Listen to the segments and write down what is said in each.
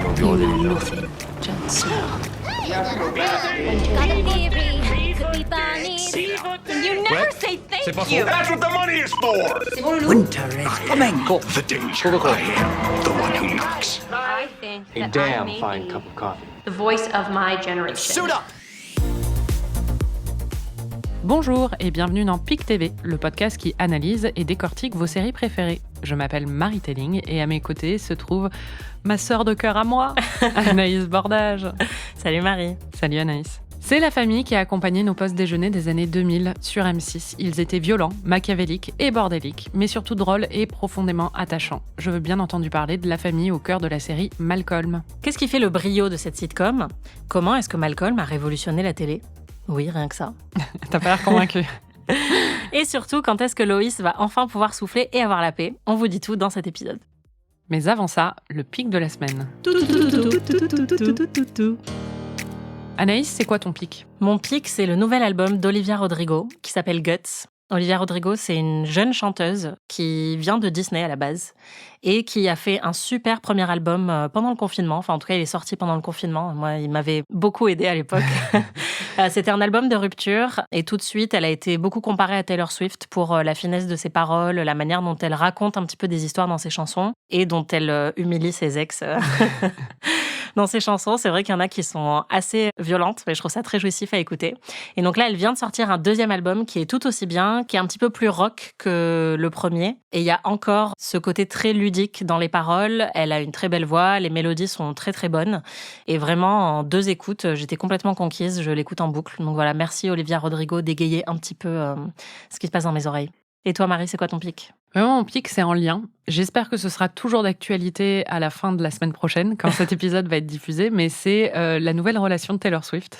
You know nothing, Chancellor. Got a theory, could be bunny. You never say thank you. That's what the money is for! Winter is coming. The danger. I am the one who knocks. I think A that I damn may fine be cup of coffee. the voice of my generation. Suit up! Bonjour et bienvenue dans PIC TV, le podcast qui analyse et décortique vos séries préférées. Je m'appelle Marie Telling et à mes côtés se trouve ma sœur de cœur à moi, Anaïs Bordage. Salut Marie. Salut Anaïs. C'est la famille qui a accompagné nos postes déjeuner des années 2000 sur M6. Ils étaient violents, machiavéliques et bordéliques, mais surtout drôles et profondément attachants. Je veux bien entendu parler de la famille au cœur de la série Malcolm. Qu'est-ce qui fait le brio de cette sitcom ? Comment est-ce que Malcolm a révolutionné la télé ? Oui, rien que ça. T'as pas l'air convaincue. Et surtout, quand est-ce que Loïs va enfin pouvoir souffler et avoir la paix ? On vous dit tout dans cet épisode. Mais avant ça, le pic de la semaine. Anaïs, c'est quoi ton pic ? Mon pic, c'est le nouvel album d'Olivia Rodrigo qui s'appelle Guts. Olivia Rodrigo, c'est une jeune chanteuse qui vient de Disney à la base et qui a fait un super premier album pendant le confinement. Enfin, en tout cas, il est sorti pendant le confinement. Moi, il m'avait beaucoup aidé à l'époque. C'était un album de rupture et tout de suite, elle a été beaucoup comparée à Taylor Swift pour la finesse de ses paroles, la manière dont elle raconte un petit peu des histoires dans ses chansons et dont elle humilie ses ex. Dans ses chansons, c'est vrai qu'il y en a qui sont assez violentes, mais je trouve ça très jouissif à écouter. Et donc là, elle vient de sortir un deuxième album qui est tout aussi bien, qui est un petit peu plus rock que le premier. Et il y a encore ce côté très ludique dans les paroles. Elle a une très belle voix, les mélodies sont très très bonnes. Et vraiment, en 2 écoutes, j'étais complètement conquise, je l'écoute en boucle. Donc voilà, merci Olivia Rodrigo d'égayer un petit peu ce qui se passe dans mes oreilles. Et toi Marie, c'est quoi ton pic ? Vraiment, mon pic, c'est en lien. J'espère que ce sera toujours d'actualité à la fin de la semaine prochaine, quand cet épisode va être diffusé, mais c'est la nouvelle relation de Taylor Swift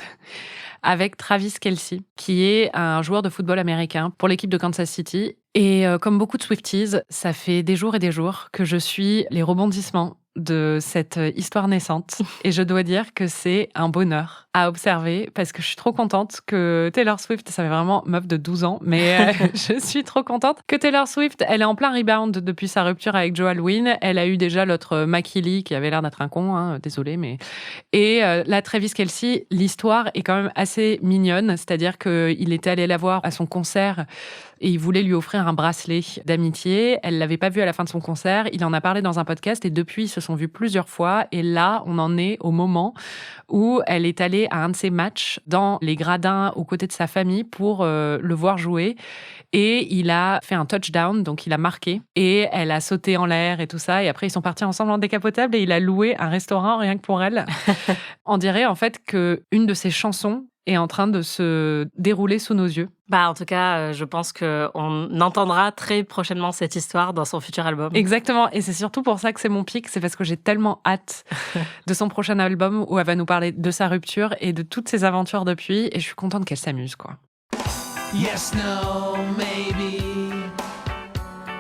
avec Travis Kelce, qui est un joueur de football américain pour l'équipe de Kansas City. Et comme beaucoup de Swifties, ça fait des jours et des jours que je suis les rebondissements de cette histoire naissante. Et je dois dire que c'est un bonheur à observer parce que je suis trop contente que Taylor Swift, ça fait vraiment meuf de 12 ans, mais je suis trop contente que Taylor Swift, elle est en plein rebound depuis sa rupture avec Joe Alwyn. Elle a eu déjà l'autre Mackie Lee qui avait l'air d'être un con, désolé, mais... Et la Travis Kelce, l'histoire est quand même assez mignonne, c'est-à-dire qu'il était allé la voir à son concert et il voulait lui offrir un bracelet d'amitié. Elle l'avait pas vu à la fin de son concert. Il en a parlé dans un podcast et depuis, ils se sont vus plusieurs fois. Et là, on en est au moment où elle est allée à un de ses matchs dans les gradins aux côtés de sa famille pour le voir jouer. Et il a fait un touchdown, donc il a marqué. Et elle a sauté en l'air et tout ça. Et après, ils sont partis ensemble en décapotable et il a loué un restaurant rien que pour elle. On dirait en fait qu'une de ses chansons est en train de se dérouler sous nos yeux. En tout cas, je pense qu'on entendra très prochainement cette histoire dans son futur album. Exactement, et c'est surtout pour ça que c'est mon pic, c'est parce que j'ai tellement hâte de son prochain album où elle va nous parler de sa rupture et de toutes ses aventures depuis, et je suis contente qu'elle s'amuse, quoi. Yes, no, maybe.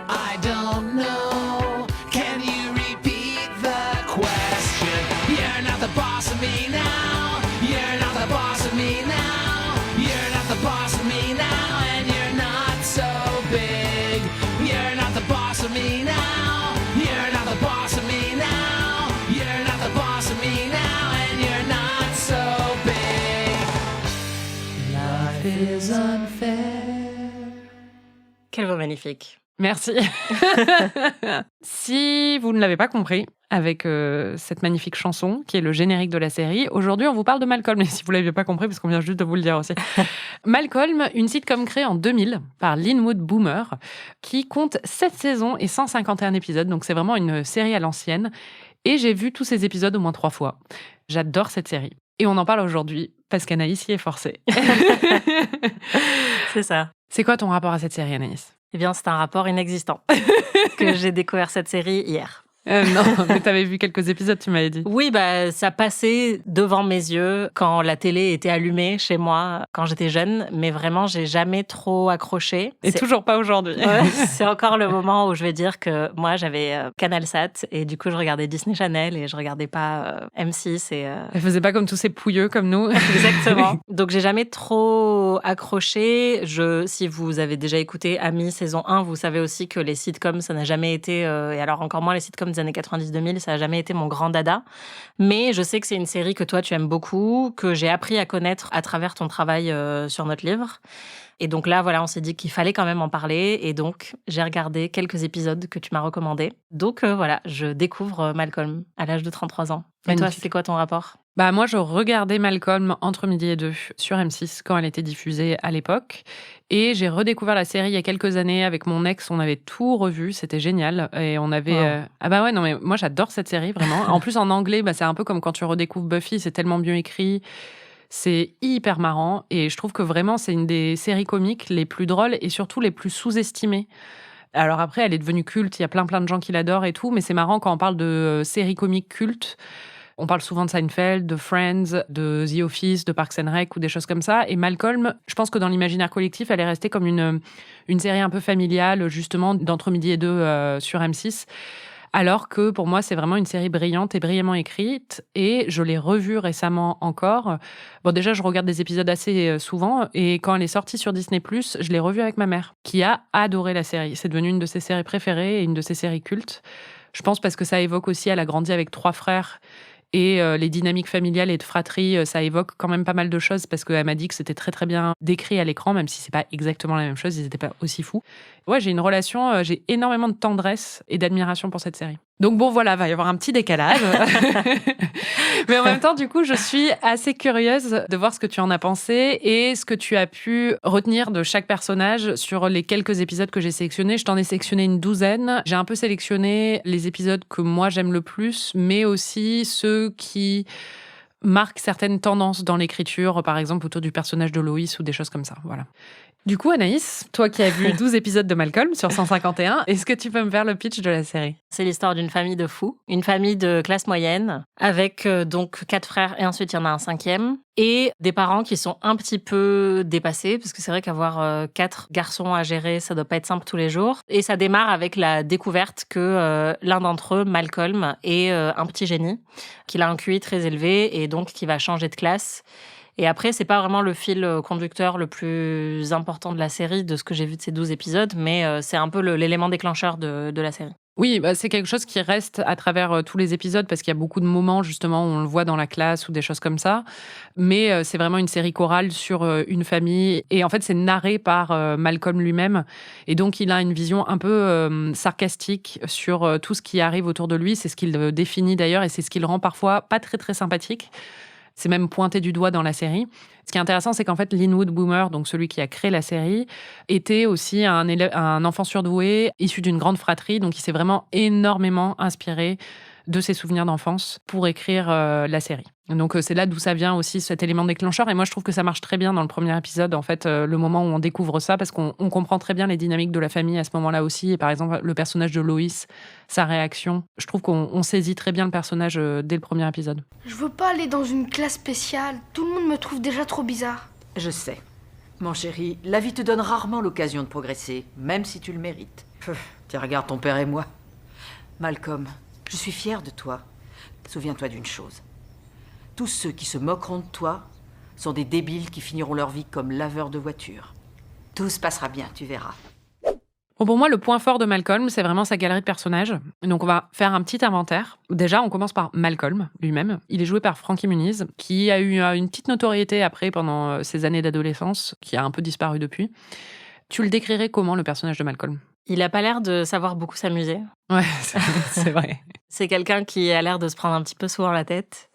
I don't know. Can you repeat the question? You're not the boss of me now. You're not the boss of me now. You're not the boss of me now. And you're not so big. You're not the boss of me now. You're not the boss of me now. You're not the boss of me now. And you're not so big. Life is unfair. Quelle voix magnifique. Merci. Si vous ne l'avez pas compris, avec cette magnifique chanson qui est le générique de la série, aujourd'hui on vous parle de Malcolm, mais si vous ne l'aviez pas compris, parce qu'on vient juste de vous le dire aussi. Malcolm, une sitcom créée en 2000 par Linwood Boomer, qui compte 7 saisons et 151 épisodes, donc c'est vraiment une série à l'ancienne. Et j'ai vu tous ces épisodes au moins 3 fois. J'adore cette série. Et on en parle aujourd'hui parce qu'Anaïs y est forcée. C'est ça. C'est quoi ton rapport à cette série, Anaïs ? Eh bien, c'est un rapport inexistant que j'ai découvert cette série hier. Non, mais t'avais vu quelques épisodes, tu m'avais dit. Oui, ça passait devant mes yeux quand la télé était allumée chez moi, quand j'étais jeune. Mais vraiment, j'ai jamais trop accroché. Et toujours pas aujourd'hui. Ouais, c'est encore le moment où je vais dire que moi, j'avais CanalSat et du coup, je regardais Disney Channel et je regardais pas M6. Elle faisait pas comme tous ces pouilleux comme nous. Exactement. Donc, j'ai jamais trop accroché. Si vous avez déjà écouté Amis saison 1, vous savez aussi que les sitcoms, ça n'a jamais été, et alors encore moins les sitcoms des années 90-2000, ça n'a jamais été mon grand dada. Mais je sais que c'est une série que toi, tu aimes beaucoup, que j'ai appris à connaître à travers ton travail sur notre livre. Et donc là, voilà, on s'est dit qu'il fallait quand même en parler. Et donc, j'ai regardé quelques épisodes que tu m'as recommandés. Donc voilà, je découvre Malcolm à l'âge de 33 ans. Et toi, Magnifique. c'était quoi ton rapport ? Bah moi, je regardais Malcolm entre midi et 2 sur M6 quand elle était diffusée à l'époque. Et j'ai redécouvert la série il y a quelques années avec mon ex. On avait tout revu, c'était génial. Et on avait... Wow. Ah bah ouais, non mais moi j'adore cette série, vraiment. En plus, en anglais, bah, c'est un peu comme quand tu redécouvres Buffy, c'est tellement bien écrit. C'est hyper marrant. Et je trouve que vraiment, c'est une des séries comiques les plus drôles et surtout les plus sous-estimées. Alors après, elle est devenue culte, il y a plein de gens qui l'adorent et tout. Mais c'est marrant quand on parle de séries comiques cultes. On parle souvent de Seinfeld, de Friends, de The Office, de Parks and Rec ou des choses comme ça. Et Malcolm, je pense que dans l'imaginaire collectif, elle est restée comme une série un peu familiale, justement, d'entre midi et 2 sur M6. Alors que pour moi, c'est vraiment une série brillante et brillamment écrite. Et je l'ai revue récemment encore. Bon, déjà, je regarde des épisodes assez souvent. Et quand elle est sortie sur Disney+, je l'ai revue avec ma mère, qui a adoré la série. C'est devenu une de ses séries préférées et une de ses séries cultes. Je pense parce que ça évoque aussi, elle a grandi avec 3 frères. Et les dynamiques familiales et de fratrie, ça évoque quand même pas mal de choses parce qu'elle m'a dit que c'était très très bien décrit à l'écran, même si c'est pas exactement la même chose, ils n'étaient pas aussi fous. Ouais, j'ai une relation, j'ai énormément de tendresse et d'admiration pour cette série. Donc bon, voilà, va y avoir un petit décalage. Mais en même temps, du coup, je suis assez curieuse de voir ce que tu en as pensé et ce que tu as pu retenir de chaque personnage sur les quelques épisodes que j'ai sélectionnés. Je t'en ai sélectionné une 12aine. J'ai un peu sélectionné les épisodes que moi j'aime le plus, mais aussi ceux qui marquent certaines tendances dans l'écriture, par exemple autour du personnage de Loïs ou des choses comme ça. Voilà. Du coup, Anaïs, toi qui as vu 12 épisodes de Malcolm sur 151, est-ce que tu peux me faire le pitch de la série ? C'est l'histoire d'une famille de fous, une famille de classe moyenne, avec donc 4 frères et ensuite il y en a un 5e, et des parents qui sont un petit peu dépassés, parce que c'est vrai qu'avoir 4 garçons à gérer, ça doit pas être simple tous les jours. Et ça démarre avec la découverte que l'un d'entre eux, Malcolm, est un petit génie, qu'il a un QI très élevé et donc qui va changer de classe. Et après, c'est pas vraiment le fil conducteur le plus important de la série, de ce que j'ai vu de ces 12 épisodes, mais c'est un peu l'élément déclencheur de la série. Oui, bah, c'est quelque chose qui reste à travers tous les épisodes parce qu'il y a beaucoup de moments justement où on le voit dans la classe ou des choses comme ça. Mais c'est vraiment une série chorale sur une famille. Et en fait, c'est narré par Malcolm lui-même. Et donc, il a une vision un peu sarcastique sur tout ce qui arrive autour de lui. C'est ce qu'il définit d'ailleurs et c'est ce qui le rend parfois pas très, très sympathique. C'est même pointé du doigt dans la série. Ce qui est intéressant, c'est qu'en fait, Linwood Boomer, donc celui qui a créé la série, était aussi un enfant surdoué, issu d'une grande fratrie. Donc, il s'est vraiment énormément inspiré de ses souvenirs d'enfance pour écrire la série. Donc, c'est là d'où ça vient aussi, cet élément déclencheur. Et moi, je trouve que ça marche très bien dans le premier épisode, en fait, le moment où on découvre ça, parce qu'on comprend très bien les dynamiques de la famille à ce moment-là aussi. Et par exemple, le personnage de Loïs, sa réaction. Je trouve qu'on saisit très bien le personnage dès le premier épisode. Je veux pas aller dans une classe spéciale. Tout le monde me trouve déjà trop bizarre. Je sais. Mon chéri, la vie te donne rarement l'occasion de progresser, même si tu le mérites. Tiens, regarde ton père et moi. Malcolm, je suis fière de toi. Souviens-toi d'une chose. Tous ceux qui se moqueront de toi sont des débiles qui finiront leur vie comme laveurs de voitures. Tout se passera bien, tu verras. Bon, pour moi, le point fort de Malcolm, c'est vraiment sa galerie de personnages. Donc, on va faire un petit inventaire. Déjà, on commence par Malcolm lui-même. Il est joué par Frankie Muniz, qui a eu une petite notoriété après pendant ses années d'adolescence, qui a un peu disparu depuis. Tu le décrirais comment, le personnage de Malcolm ? Il a pas l'air de savoir beaucoup s'amuser. Ouais, c'est vrai. C'est quelqu'un qui a l'air de se prendre un petit peu souvent la tête.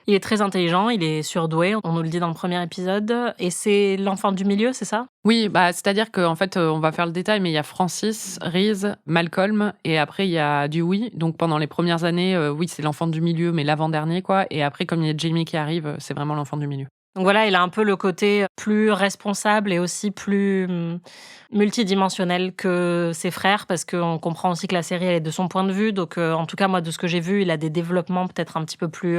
Il est très intelligent, il est surdoué, on nous le dit dans le premier épisode. Et c'est l'enfant du milieu, c'est ça ? Oui, bah, c'est-à-dire qu'en fait, on va faire le détail, mais il y a Francis, Reese, Malcolm, et après, il y a Dewey. Donc, pendant les premières années, oui, c'est l'enfant du milieu, mais l'avant-dernier, quoi. Et après, comme il y a Jamie qui arrive, c'est vraiment l'enfant du milieu. Donc voilà, il a un peu le côté plus responsable et aussi plus multidimensionnel que ses frères, parce qu'on comprend aussi que la série, elle est de son point de vue. Donc en tout cas, moi, de ce que j'ai vu, il a des développements peut-être un petit peu plus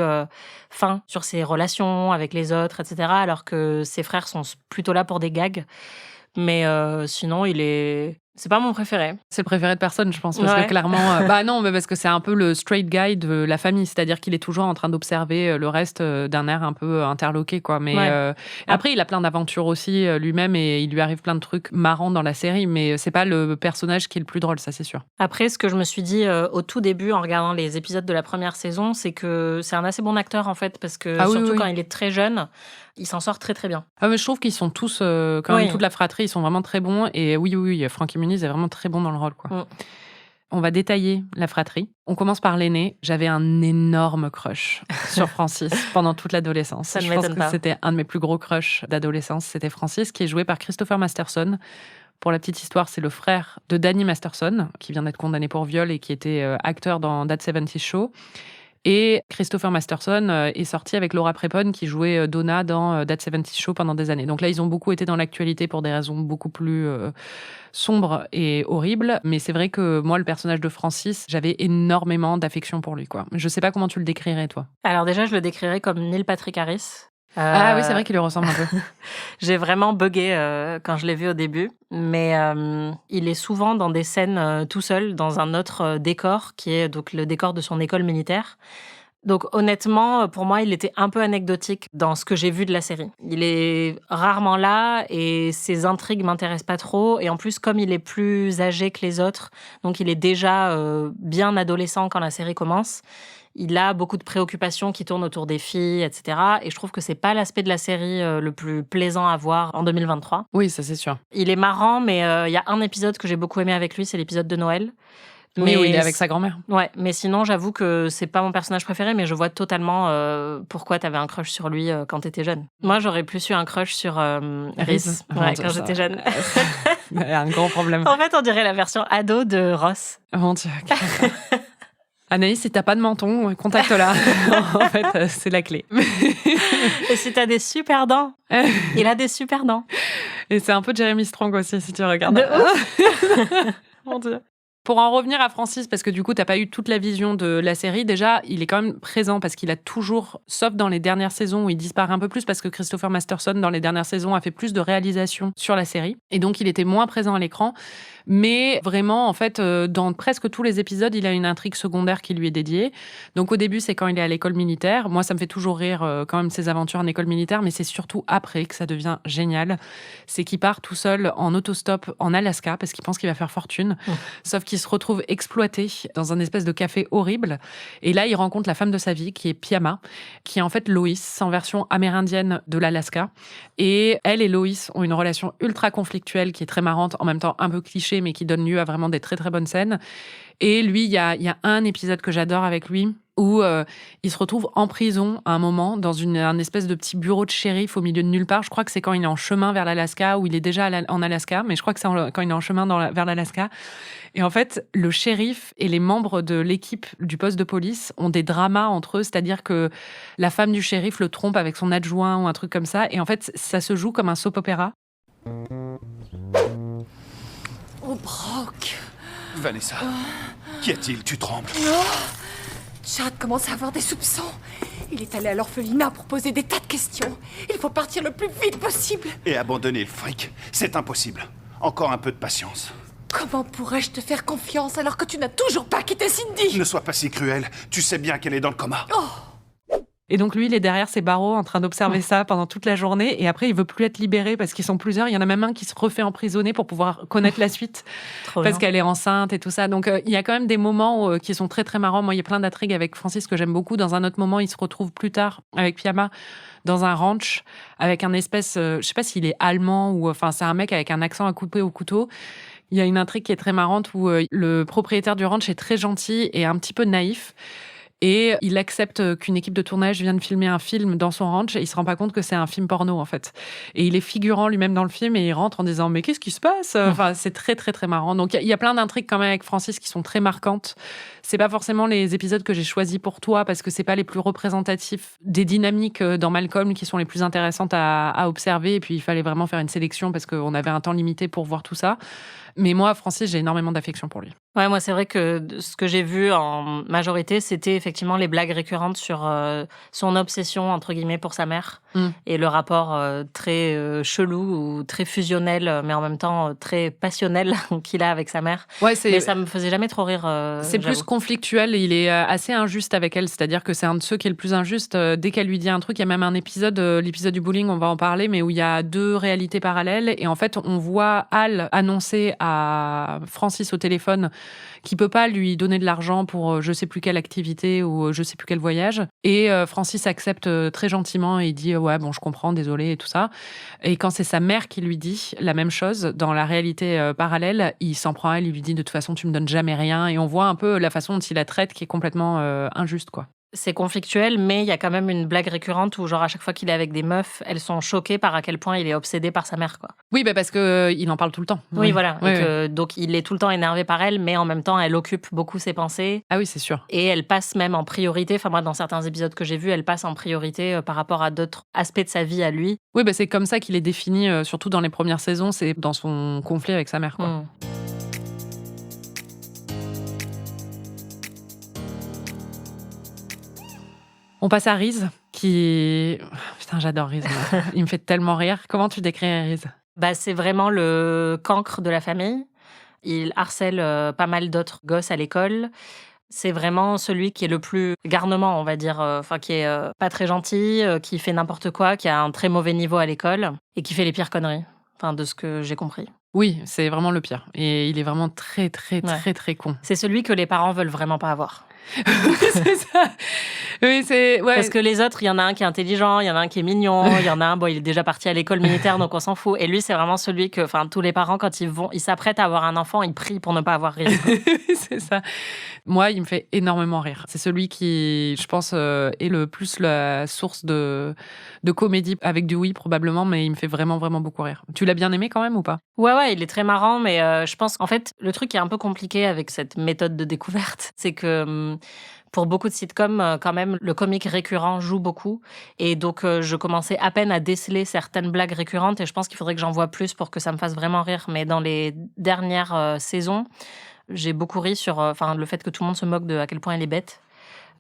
fins sur ses relations avec les autres, etc. Alors que ses frères sont plutôt là pour des gags. Mais sinon, il est C'est pas mon préféré. C'est le préféré de personne, je pense, parce Ouais. que clairement... bah non, mais parce que c'est un peu le straight guy de la famille, c'est-à-dire qu'il est toujours en train d'observer le reste d'un air un peu interloqué, quoi. Mais Ouais. après, il a plein d'aventures aussi lui-même et il lui arrive plein de trucs marrants dans la série, mais c'est pas le personnage qui est le plus drôle, ça c'est sûr. Après, ce que je me suis dit au tout début en regardant les épisodes de la première saison, c'est que c'est un assez bon acteur en fait, parce que Ah oui, surtout oui. quand il est très jeune, il s'en sort très très bien. Ah, mais je trouve qu'ils sont tous, quand même, Oui. toute la fratrie, ils sont vraiment très bons. Et oui, Frankie Muniz est vraiment très bon dans le rôle, quoi. Mm. On va détailler la fratrie. On commence par l'aîné. J'avais un énorme crush sur Francis pendant toute l'adolescence. Ça ne Je pense m'étonne que pas. c'était un de mes plus gros crushs d'adolescence. C'était Francis, qui est joué par Christopher Masterson. Pour la petite histoire, c'est le frère de Danny Masterson, qui vient d'être condamné pour viol et qui était acteur dans That 70's Show. Et Christopher Masterson est sorti avec Laura Prepon, qui jouait Donna dans That 70's Show pendant des années. Donc là, ils ont beaucoup été dans l'actualité pour des raisons beaucoup plus sombres et horribles. Mais c'est vrai que moi, le personnage de Francis, j'avais énormément d'affection pour lui, quoi. Je sais pas comment tu le décrirais, toi. Alors déjà, je le décrirais comme Neil Patrick Harris. Ah oui, c'est vrai qu'il lui ressemble un peu. J'ai vraiment bugué quand je l'ai vu au début, mais il est souvent dans des scènes tout seul, dans un autre décor, qui est donc le décor de son école militaire. Donc honnêtement, pour moi, il était un peu anecdotique dans ce que j'ai vu de la série. Il est rarement là et ses intrigues m'intéressent pas trop. Et en plus, comme il est plus âgé que les autres, donc il est déjà bien adolescent quand la série commence, il a beaucoup de préoccupations qui tournent autour des filles, etc. Et je trouve que c'est pas l'aspect de la série le plus plaisant à voir en 2023. Oui, ça c'est sûr. Il est marrant, mais il y a un épisode que j'ai beaucoup aimé avec lui, c'est l'épisode de Noël. Mais oui, il est avec sa grand-mère. Ouais, mais sinon, j'avoue que c'est pas mon personnage préféré, mais je vois totalement pourquoi t'avais un crush sur lui quand t'étais jeune. Moi, j'aurais plus eu un crush sur Reese, Mon Dieu, quand ça. j'étais jeune. Un grand problème. En fait, on dirait la version ado de Ross. Mon Dieu. Anaïs, si t'as pas de menton, contacte-la. En fait, c'est la clé. Et si t'as des super dents, il a des super dents. Et c'est un peu Jeremy Strong aussi, si tu regardes. De ouf. Mon Dieu. Pour en revenir à Francis, parce que du coup, t'as pas eu toute la vision de la série, déjà, il est quand même présent parce qu'il a toujours, sauf dans les dernières saisons où il disparaît un peu plus, parce que Christopher Masterson, dans les dernières saisons, a fait plus de réalisations sur la série. Et donc, il était moins présent à l'écran. Mais vraiment, en fait, dans presque tous les épisodes, il a une intrigue secondaire qui lui est dédiée. Donc, au début, c'est quand il est à l'école militaire. Moi, ça me fait toujours rire quand même ses aventures en école militaire, mais c'est surtout après que ça devient génial. C'est qu'il part tout seul en autostop en Alaska parce qu'il pense qu'il va faire fortune. Sauf qu'il se retrouve exploité dans un espèce de café horrible. Et là, il rencontre la femme de sa vie, qui est Piama, qui est en fait Loïs, en version amérindienne de l'Alaska. Et elle et Loïs ont une relation ultra conflictuelle qui est très marrante, en même temps un peu cliché, mais qui donne lieu à vraiment des très très bonnes scènes. Et lui, il y a un épisode que j'adore avec lui, où il se retrouve en prison à un moment, dans un espèce de petit bureau de shérif au milieu de nulle part. Je crois que c'est quand il est en chemin vers l'Alaska, ou il est déjà en Alaska, mais je crois que c'est quand il est en chemin vers l'Alaska. Et en fait, le shérif et les membres de l'équipe du poste de police ont des dramas entre eux, c'est-à-dire que la femme du shérif le trompe avec son adjoint ou un truc comme ça. Et en fait, ça se joue comme un soap-opéra. Oh, Brock. Vanessa, qu'y a-t-il? Tu trembles? Chad commence à avoir des soupçons. Il est allé à l'orphelinat pour poser des tas de questions. Il faut partir le plus vite possible. Et abandonner le fric, c'est impossible. Encore un peu de patience. Comment pourrais-je te faire confiance alors que tu n'as toujours pas quitté Cindy? Ne sois pas si cruel. Tu sais bien qu'elle est dans le coma. Et donc lui, il est derrière ses barreaux en train d'observer ça pendant toute la journée. Et après, il veut plus être libéré parce qu'ils sont plusieurs. Il y en a même un qui se refait emprisonner pour pouvoir connaître la suite. Trop Parce bien. qu'elle est enceinte et tout ça. Donc il y a quand même des moments qui sont très très marrants. Moi, il y a plein d'intrigues avec Francis que j'aime beaucoup. Dans un autre moment, il se retrouve plus tard avec Piama dans un ranch avec un espèce, je sais pas s'il est allemand ou enfin c'est un mec avec un accent à couper au couteau. Il y a une intrigue qui est très marrante où le propriétaire du ranch est très gentil et un petit peu naïf. Et il accepte qu'une équipe de tournage vient de filmer un film dans son ranch et il se rend pas compte que c'est un film porno, en fait. Et il est figurant lui-même dans le film et il rentre en disant « Mais qu'est-ce qui se passe ?» Enfin, c'est très, très, très marrant. Donc, il y a plein d'intrigues quand même avec Francis qui sont très marquantes. C'est pas forcément les épisodes que j'ai choisis pour toi parce que c'est pas les plus représentatifs des dynamiques dans Malcolm qui sont les plus intéressantes à observer. Et puis, il fallait vraiment faire une sélection parce qu'on avait un temps limité pour voir tout ça. Mais moi, Francis, j'ai énormément d'affection pour lui. Ouais, moi, c'est vrai que ce que j'ai vu en majorité, c'était effectivement les blagues récurrentes sur son obsession, entre guillemets, pour sa mère. Et le rapport très chelou ou très fusionnel, mais en même temps très passionnel qu'il a avec sa mère. Ouais, mais ça me faisait jamais trop rire. C'est plus conflictuel. Il est assez injuste avec elle. C'est-à-dire que c'est un de ceux qui est le plus injuste. Dès qu'elle lui dit un truc, il y a même un épisode, l'épisode du bullying, on va en parler, mais où il y a 2 réalités parallèles. Et en fait, on voit Al annoncer à Francis au téléphone qui peut pas lui donner de l'argent pour je sais plus quelle activité ou je sais plus quel voyage. Et Francis accepte très gentiment et il dit ouais, bon, je comprends, désolé et tout ça. Et quand c'est sa mère qui lui dit la même chose dans la réalité parallèle, il s'en prend à elle, il lui dit de toute façon tu me donnes jamais rien. Et on voit un peu la façon dont il la traite qui est complètement injuste, quoi. C'est conflictuel, mais il y a quand même une blague récurrente où, genre, à chaque fois qu'il est avec des meufs, elles sont choquées par à quel point il est obsédé par sa mère, quoi. Oui, parce que il en parle tout le temps. Oui, voilà. Donc, il est tout le temps énervé par elle, mais en même temps, elle occupe beaucoup ses pensées. Ah oui, c'est sûr. Et elle passe même en priorité. Enfin, moi, dans certains épisodes que j'ai vus, elle passe en priorité par rapport à d'autres aspects de sa vie à lui. Oui, c'est comme ça qu'il est défini, surtout dans les premières saisons, c'est dans son conflit avec sa mère, quoi. On passe à Reese, qui... Putain, j'adore Reese. Il me fait tellement rire. Comment tu décrirais Reese ? C'est vraiment le cancre de la famille. Il harcèle pas mal d'autres gosses à l'école. C'est vraiment celui qui est le plus garnement, on va dire. Qui est pas très gentil, qui fait n'importe quoi, qui a un très mauvais niveau à l'école et qui fait les pires conneries. Enfin, de ce que j'ai compris. Oui, c'est vraiment le pire. Et il est vraiment très, très, très, très con. C'est celui que les parents veulent vraiment pas avoir. C'est ça. Oui, c'est... Ouais. Parce que les autres, il y en a un qui est intelligent, il y en a un qui est mignon, il y en a un, il est déjà parti à l'école militaire, donc on s'en fout. Et lui, c'est vraiment celui que, tous les parents, quand ils s'apprêtent à avoir un enfant, ils prient pour ne pas avoir rire. C'est ça. Moi, il me fait énormément rire. C'est celui qui, je pense, est le plus la source de comédie avec Dewey, probablement, mais il me fait vraiment, vraiment beaucoup rire. Tu l'as bien aimé quand même ou pas ? Ouais, il est très marrant, mais je pense qu'en fait, le truc qui est un peu compliqué avec cette méthode de découverte, c'est que pour beaucoup de sitcoms, quand même, le comique récurrent joue beaucoup. Et donc, je commençais à peine à déceler certaines blagues récurrentes et je pense qu'il faudrait que j'en voie plus pour que ça me fasse vraiment rire. Mais dans les dernières saisons, j'ai beaucoup ri sur le fait que tout le monde se moque de à quel point elle est bête.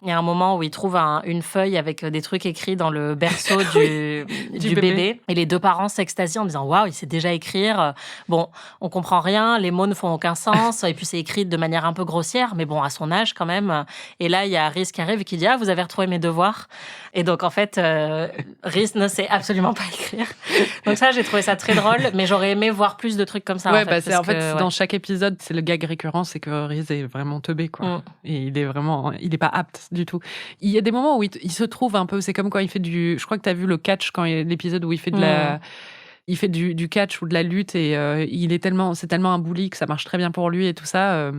Il y a un moment où il trouve une feuille avec des trucs écrits dans le berceau du bébé. Et les 2 parents s'extasient en disant « Waouh, il sait déjà écrire. » Bon, on comprend rien, les mots ne font aucun sens. Et puis, c'est écrit de manière un peu grossière, mais bon, à son âge quand même. Et là, il y a Reese qui arrive et qui dit « Ah, vous avez retrouvé mes devoirs. » Et donc, en fait, Reese ne sait absolument pas écrire. Donc ça, j'ai trouvé ça très drôle, mais j'aurais aimé voir plus de trucs comme ça. Ouais, dans chaque épisode, c'est le gag récurrent, c'est que Reese est vraiment teubé, quoi. Et il est pas apte du tout. Il y a des moments où il se trouve un peu, c'est comme quand il fait je crois que t'as vu le catch, quand il y a l'épisode où il fait il fait du catch ou de la lutte et c'est tellement un bully que ça marche très bien pour lui et tout ça.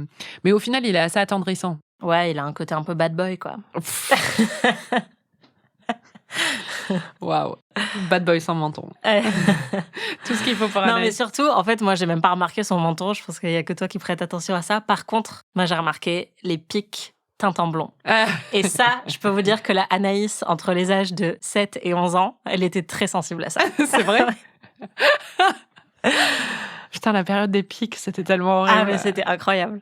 Mais au final, il est assez attendrissant. Ouais, il a un côté un peu bad boy, quoi. Waouh, bad boy sans menton. Tout ce qu'il faut pour Non, mais surtout, en fait, moi, j'ai même pas remarqué son menton. Je pense qu'il y a que toi qui prêtes attention à ça. Par contre, moi, j'ai remarqué les pics teintes en blond. Et ça, je peux vous dire que la Anaïs, entre les âges de 7 et 11 ans, elle était très sensible à ça. C'est vrai. Putain, la période des pics, c'était tellement horrible. Ah, mais c'était incroyable.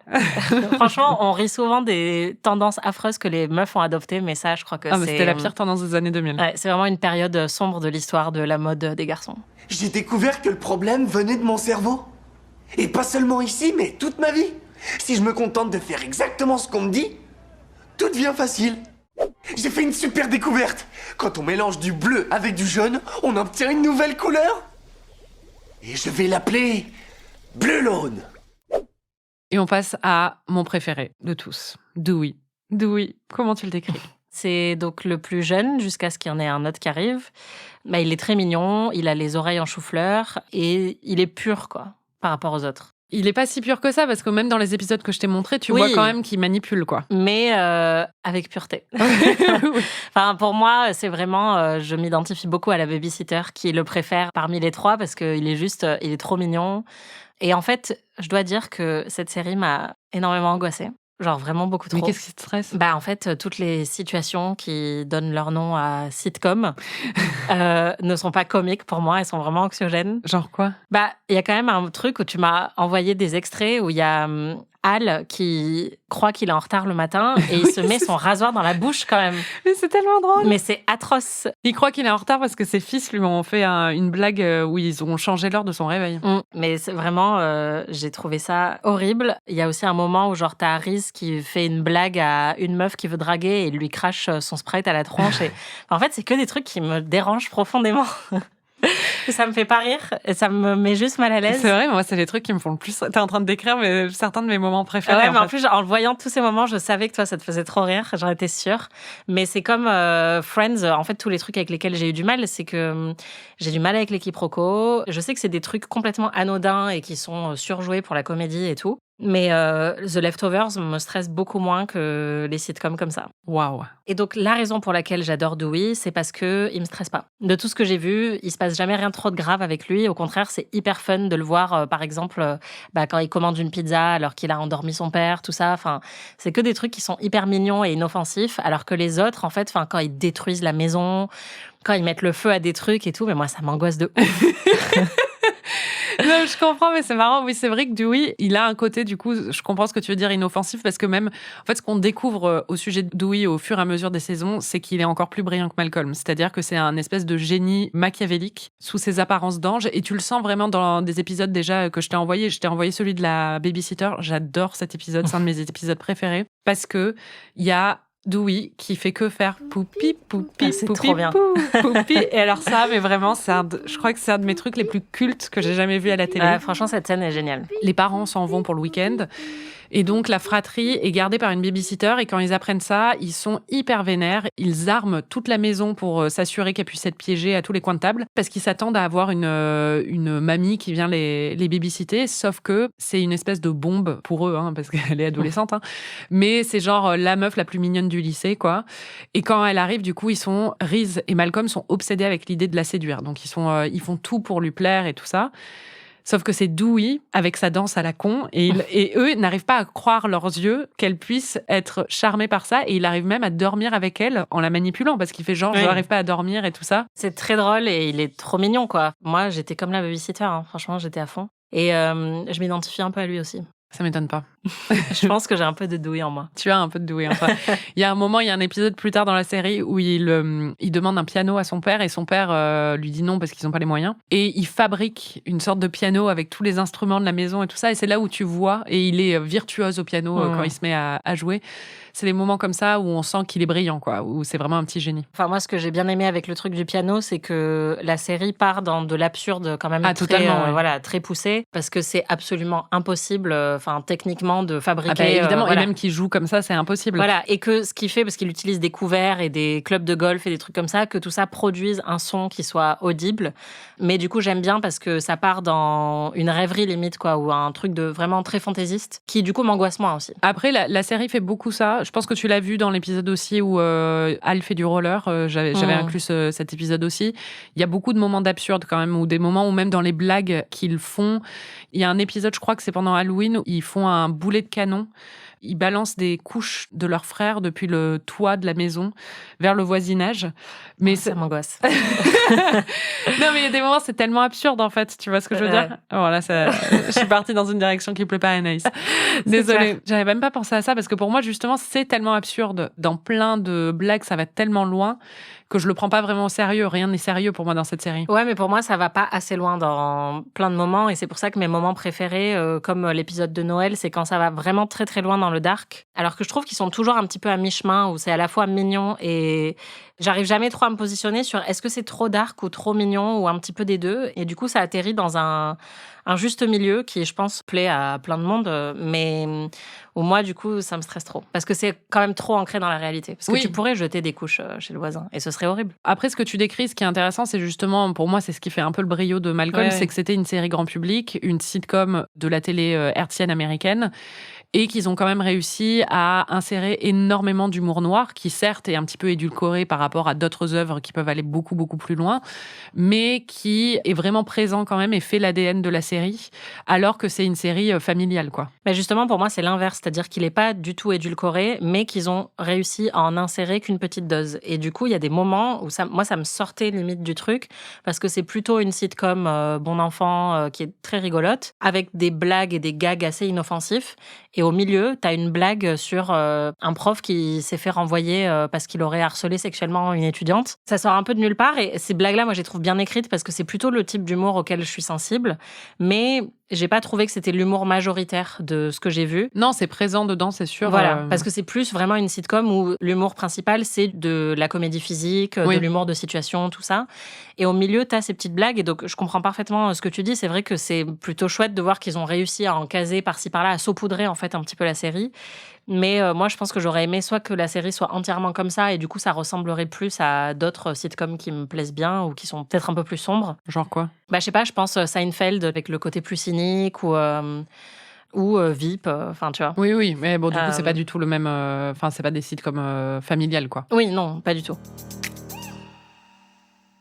Franchement, on rit souvent des tendances affreuses que les meufs ont adoptées, mais ça, je crois que mais c'était la pire tendance des années 2000. Ouais, c'est vraiment une période sombre de l'histoire de la mode des garçons. J'ai découvert que le problème venait de mon cerveau. Et pas seulement ici, mais toute ma vie. Si je me contente de faire exactement ce qu'on me dit, tout devient facile. J'ai fait une super découverte. Quand on mélange du bleu avec du jaune, on obtient une nouvelle couleur. Et je vais l'appeler Bleu Laune. Et on passe à mon préféré de tous, Dewey. Dewey, comment tu le décris ? C'est donc le plus jeune, jusqu'à ce qu'il y en ait un autre qui arrive. Mais il est très mignon, il a les oreilles en chou-fleur et il est pur, quoi, par rapport aux autres. Il est pas si pur que ça, parce que même dans les épisodes que je t'ai montrés, tu vois quand même qu'il manipule, quoi. Mais avec pureté. Enfin, pour moi, c'est vraiment... je m'identifie beaucoup à la babysitter qui le préfère parmi les 3 parce qu'il est juste... il est trop mignon. Et en fait, je dois dire que cette série m'a énormément angoissée. Genre vraiment beaucoup trop. Mais qu'est-ce qui te stresse? Bah, en fait, toutes les situations qui donnent leur nom à sitcom ne sont pas comiques pour moi, elles sont vraiment anxiogènes. Genre quoi? Bah, il y a quand même un truc où tu m'as envoyé des extraits où il y a Al qui croit qu'il est en retard le matin et il se met son rasoir dans la bouche quand même. Mais c'est tellement drôle. Mais c'est atroce. Il croit qu'il est en retard parce que ses fils lui ont fait une blague où ils ont changé l'heure de son réveil. Mais c'est vraiment, j'ai trouvé ça horrible. Il y a aussi un moment où genre t'as Reese qui fait une blague à une meuf qui veut draguer et lui crache son Sprite à la tronche. Et... en fait, c'est que des trucs qui me dérangent profondément. Ça me fait pas rire et ça me met juste mal à l'aise. C'est vrai, moi, c'est les trucs qui me font le plus... T'es en train de décrire certains de mes moments préférés. Ouais, mais en plus, en le voyant tous ces moments, je savais que toi, ça te faisait trop rire. J'en étais sûre. Mais c'est comme Friends. En fait, tous les trucs avec lesquels j'ai eu du mal, c'est que j'ai du mal avec les quiproquos. Je sais que c'est des trucs complètement anodins et qui sont surjoués pour la comédie et tout. Mais The Leftovers me stresse beaucoup moins que les sitcoms comme ça. Waouh. Et donc, la raison pour laquelle j'adore Dewey, c'est parce qu'il me stresse pas. De tout ce que j'ai vu, il se passe jamais rien trop de grave avec lui. Au contraire, c'est hyper fun de le voir, par exemple, quand il commande une pizza alors qu'il a endormi son père, tout ça. Enfin, c'est que des trucs qui sont hyper mignons et inoffensifs, alors que les autres, en fait, quand ils détruisent la maison, quand ils mettent le feu à des trucs et tout, mais moi, ça m'angoisse de ouf. Non, je comprends, mais c'est marrant. Oui, c'est vrai que Dewey, il a un côté, du coup, je comprends ce que tu veux dire, inoffensif, parce que même, en fait, ce qu'on découvre au sujet de Dewey au fur et à mesure des saisons, c'est qu'il est encore plus brillant que Malcolm. C'est-à-dire que c'est un espèce de génie machiavélique sous ses apparences d'ange, et tu le sens vraiment dans des épisodes déjà que je t'ai envoyé. Je t'ai envoyé celui de la babysitter. J'adore cet épisode, c'est un de mes épisodes préférés, parce que il y a Dewey qui fait que faire poupi, poupi, c'est poupi, trop bien. poupi. Et alors ça, mais vraiment, je crois que c'est un de mes trucs les plus cultes que j'ai jamais vu à la télé. Franchement, cette scène est géniale. Les parents s'en vont pour le week-end. Et donc, la fratrie est gardée par une babysitter. Et quand ils apprennent ça, ils sont hyper vénères. Ils arment toute la maison pour s'assurer qu'elle puisse être piégée à tous les coins de table. Parce qu'ils s'attendent à avoir une mamie qui vient les babysitter. Sauf que c'est une espèce de bombe pour eux, parce qu'elle est adolescente. Mais c'est genre la meuf la plus mignonne du lycée, quoi. Et quand elle arrive, du coup, Reese et Malcolm sont obsédés avec l'idée de la séduire. Donc, ils font tout pour lui plaire et tout ça. Sauf que c'est Dewey, avec sa danse à la con, et eux n'arrivent pas à croire leurs yeux qu'elle puisse être charmée par ça, et il arrive même à dormir avec elle en la manipulant, parce qu'il fait genre, je n'arrive pas à dormir et tout ça. C'est très drôle et il est trop mignon, quoi. Moi, j'étais comme la babysitter, franchement, j'étais à fond. Et je m'identifie un peu à lui aussi. Ça m'étonne pas. Je pense que j'ai un peu de Dewey en moi. Tu as un peu de Dewey en toi. Il y a un épisode plus tard dans la série où il demande un piano à son père et son père lui dit non parce qu'ils n'ont pas les moyens. Et il fabrique une sorte de piano avec tous les instruments de la maison et tout ça. Et c'est là où tu vois, et il est virtuose au piano quand il se met à jouer. C'est des moments comme ça où on sent qu'il est brillant, quoi, où c'est vraiment un petit génie. Enfin, moi, ce que j'ai bien aimé avec le truc du piano, c'est que la série part dans de l'absurde quand même très poussé, parce que c'est absolument impossible, techniquement, de fabriquer. Évidemment, et même qu'il joue comme ça, c'est impossible. Voilà, et que ce qu'il fait, parce qu'il utilise des couverts et des clubs de golf et des trucs comme ça, que tout ça produise un son qui soit audible. Mais du coup, j'aime bien parce que ça part dans une rêverie limite, quoi, ou un truc de vraiment très fantaisiste, qui du coup m'angoisse moins aussi. Après, la série fait beaucoup ça. Je pense que tu l'as vu dans l'épisode aussi où Al fait du roller. J'avais inclus cet épisode aussi. Il y a beaucoup de moments d'absurde quand même, ou des moments où même dans les blagues qu'ils font. Il y a un épisode, je crois que c'est pendant Halloween, où ils font un boulet de canon. Ils balancent des couches de leur frère depuis le toit de la maison vers le voisinage. Mais ça m'angoisse. Non, mais il y a des moments, c'est tellement absurde, en fait. Tu vois ce que je veux dire? Voilà, je suis partie dans une direction qui plaît pas à Anaïs. Désolée. J'avais même pas pensé à ça parce que pour moi, justement, c'est tellement absurde. Dans plein de blagues, ça va tellement loin que je le prends pas vraiment au sérieux. Rien n'est sérieux pour moi dans cette série. Ouais, mais pour moi, ça va pas assez loin dans plein de moments. Et c'est pour ça que mes moments préférés, comme l'épisode de Noël, c'est quand ça va vraiment très très loin dans le dark. Alors que je trouve qu'ils sont toujours un petit peu à mi-chemin, où c'est à la fois mignon et... J'arrive jamais trop à me positionner sur est-ce que c'est trop dark ou trop mignon ou un petit peu des deux. Et du coup, ça atterrit dans un juste milieu qui, je pense, plaît à plein de monde. Mais où moi, du coup, ça me stresse trop. Parce que c'est quand même trop ancré dans la réalité. Parce que tu pourrais jeter des couches chez le voisin et ce serait horrible. Après, ce que tu décris, ce qui est intéressant, c'est justement, pour moi, c'est ce qui fait un peu le brio de Malcolm, c'est que c'était une série grand public, une sitcom de la télé hertzienne américaine. Et qu'ils ont quand même réussi à insérer énormément d'humour noir, qui certes est un petit peu édulcoré par rapport à d'autres œuvres qui peuvent aller beaucoup, beaucoup plus loin, mais qui est vraiment présent quand même et fait l'ADN de la série, alors que c'est une série familiale, quoi. Mais justement, pour moi, c'est l'inverse. C'est-à-dire qu'il n'est pas du tout édulcoré, mais qu'ils ont réussi à en insérer qu'une petite dose. Et du coup, il y a des moments où ça me sortait limite du truc, parce que c'est plutôt une sitcom bon enfant qui est très rigolote, avec des blagues et des gags assez inoffensifs. Et au milieu, tu as une blague sur un prof qui s'est fait renvoyer parce qu'il aurait harcelé sexuellement une étudiante. Ça sort un peu de nulle part. Et ces blagues-là, moi, je les trouve bien écrites parce que c'est plutôt le type d'humour auquel je suis sensible. Mais j'ai pas trouvé que c'était l'humour majoritaire de ce que j'ai vu. Non, c'est présent dedans, c'est sûr. Voilà, parce que c'est plus vraiment une sitcom où l'humour principal, c'est de la comédie physique, de l'humour de situation, tout ça. Et au milieu, t'as ces petites blagues. Et donc, je comprends parfaitement ce que tu dis. C'est vrai que c'est plutôt chouette de voir qu'ils ont réussi à en caser par-ci par-là, à saupoudrer en fait un petit peu la série. Mais moi, je pense que j'aurais aimé soit que la série soit entièrement comme ça, et du coup, ça ressemblerait plus à d'autres sitcoms qui me plaisent bien ou qui sont peut-être un peu plus sombres. Genre quoi ? Je sais pas, je pense Seinfeld avec le côté plus cynique ou VIP, enfin, tu vois. Oui, mais bon, du coup, c'est pas du tout le même... Enfin, c'est pas des sites comme familiales, quoi. Oui, non, pas du tout.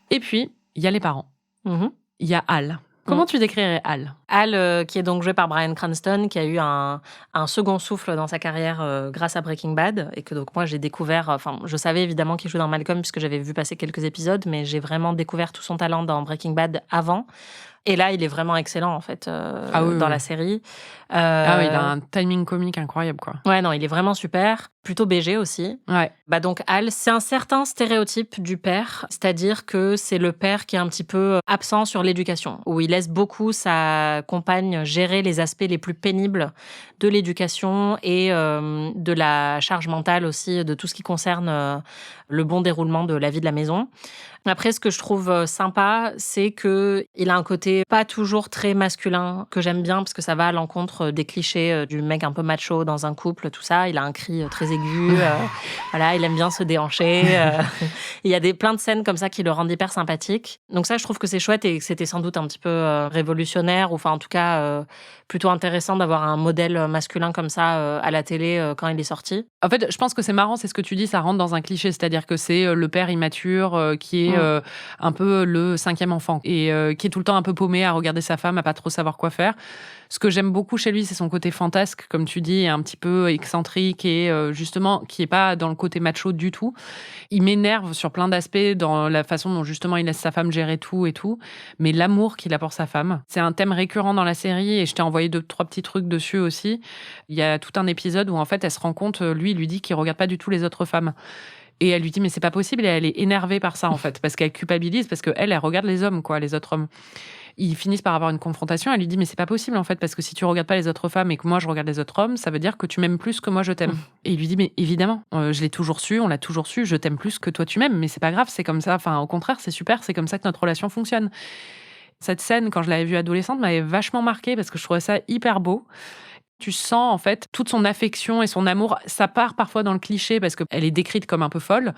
Et puis, il y a les parents. Il y a Al. Comment tu décrirais Al ? Al, qui est donc joué par Bryan Cranston, qui a eu un second souffle dans sa carrière grâce à Breaking Bad, et que donc moi j'ai découvert, je savais évidemment qu'il jouait dans Malcolm puisque j'avais vu passer quelques épisodes, mais j'ai vraiment découvert tout son talent dans Breaking Bad avant. Et là, il est vraiment excellent, en fait, dans la série. Il a un timing comique incroyable, quoi. Ouais, non, il est vraiment super. Plutôt BG aussi. Ouais. Donc, Al, c'est un certain stéréotype du père, c'est-à-dire que c'est le père qui est un petit peu absent sur l'éducation, où il laisse beaucoup sa compagne gérer les aspects les plus pénibles de l'éducation et de la charge mentale aussi, de tout ce qui concerne le bon déroulement de la vie de la maison. Après, ce que je trouve sympa, c'est qu'il a un côté pas toujours très masculin, que j'aime bien, parce que ça va à l'encontre des clichés du mec un peu macho dans un couple, tout ça. Il a un cri très aigu, voilà, il aime bien se déhancher. Il y a plein de scènes comme ça qui le rendent hyper sympathique. Donc ça, je trouve que c'est chouette et que c'était sans doute un petit peu révolutionnaire, ou enfin en tout cas plutôt intéressant d'avoir un modèle masculin comme ça à la télé quand il est sorti. En fait, je pense que c'est marrant, c'est ce que tu dis, ça rentre dans un cliché, c'est-à-dire que c'est le père immature qui est un peu le 5e enfant et qui est tout le temps un peu paumé à regarder sa femme, à pas trop savoir quoi faire. Ce que j'aime beaucoup chez lui, c'est son côté fantasque, comme tu dis, un petit peu excentrique et justement qui est pas dans le côté macho du tout. Il m'énerve sur plein d'aspects dans la façon dont justement il laisse sa femme gérer tout et tout, mais l'amour qu'il a pour sa femme, c'est un thème récurrent dans la série et je t'ai envoyé 2-3 petits trucs dessus aussi. Il y a tout un épisode où en fait elle se rend compte, lui, il lui dit qu'il regarde pas du tout les autres femmes. Et elle lui dit mais c'est pas possible, et elle est énervée par ça en fait, parce qu'elle culpabilise, parce qu'elle regarde les hommes, quoi, les autres hommes. Ils finissent par avoir une confrontation, elle lui dit mais c'est pas possible en fait, parce que si tu regardes pas les autres femmes et que moi je regarde les autres hommes, ça veut dire que tu m'aimes plus que moi je t'aime. Et il lui dit mais évidemment, je l'ai toujours su, on l'a toujours su, je t'aime plus que toi tu m'aimes, mais c'est pas grave, c'est comme ça, enfin au contraire c'est super, c'est comme ça que notre relation fonctionne. Cette scène, quand je l'avais vue adolescente, m'avait vachement marquée parce que je trouvais ça hyper beau. Tu sens en fait toute son affection et son amour. Ça part parfois dans le cliché parce qu'elle est décrite comme un peu folle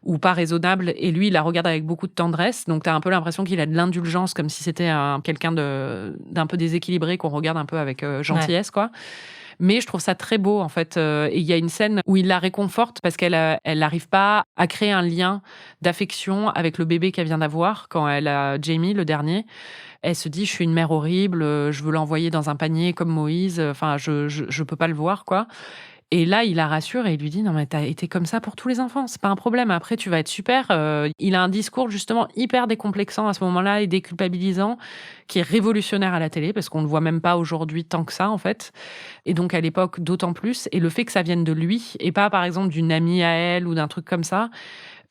ou pas raisonnable, et lui il la regarde avec beaucoup de tendresse, donc t'as un peu l'impression qu'il a de l'indulgence, comme si c'était quelqu'un d'un peu déséquilibré qu'on regarde un peu avec gentillesse, quoi. Mais je trouve ça très beau, en fait. Et il y a une scène où il la réconforte parce qu'elle n'arrive pas à créer un lien d'affection avec le bébé qu'elle vient d'avoir quand elle a Jamie, le dernier. Elle se dit, je suis une mère horrible, je veux l'envoyer dans un panier comme Moïse, enfin, je peux pas le voir, quoi. Et là, il la rassure et il lui dit, non, mais t'as été comme ça pour tous les enfants, c'est pas un problème, après tu vas être super. Il a un discours justement hyper décomplexant à ce moment-là et déculpabilisant, qui est révolutionnaire à la télé, parce qu'on ne le voit même pas aujourd'hui tant que ça, en fait. Et donc à l'époque, d'autant plus. Et le fait que ça vienne de lui, et pas par exemple d'une amie à elle ou d'un truc comme ça,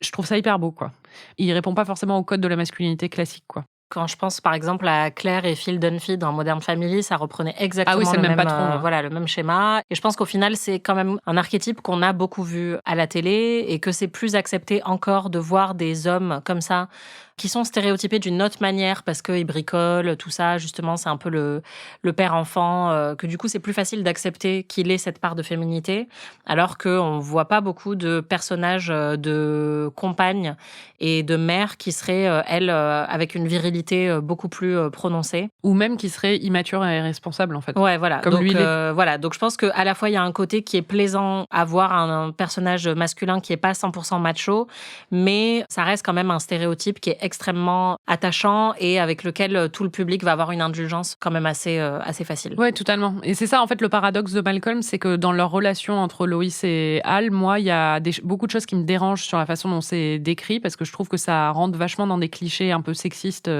je trouve ça hyper beau, quoi. Il répond pas forcément au code de la masculinité classique, quoi. Quand je pense par exemple à Claire et Phil Dunphy dans Modern Family, ça reprenait exactement le même patron, voilà, le même schéma. Et je pense qu'au final, c'est quand même un archétype qu'on a beaucoup vu à la télé et que c'est plus accepté encore de voir des hommes comme ça qui sont stéréotypés d'une autre manière parce qu'ils bricolent, tout ça. Justement, c'est un peu le père-enfant, que du coup, c'est plus facile d'accepter qu'il ait cette part de féminité, alors qu'on voit pas beaucoup de personnages de compagnes et de mères qui seraient, elles, avec une virilité qualités beaucoup plus prononcées. Ou même qui serait immature et irresponsable, en fait. Ouais, voilà. Comme donc, lui l'est. voilà. Donc, je pense qu'à la fois, il y a un côté qui est plaisant à voir un personnage masculin qui n'est pas 100% macho, mais ça reste quand même un stéréotype qui est extrêmement attachant et avec lequel tout le public va avoir une indulgence quand même assez facile. Ouais, totalement. Et c'est ça, en fait, le paradoxe de Malcolm, c'est que dans leur relation entre Lois et Hal, moi, il y a beaucoup de choses qui me dérangent sur la façon dont c'est décrit, parce que je trouve que ça rentre vachement dans des clichés un peu sexistes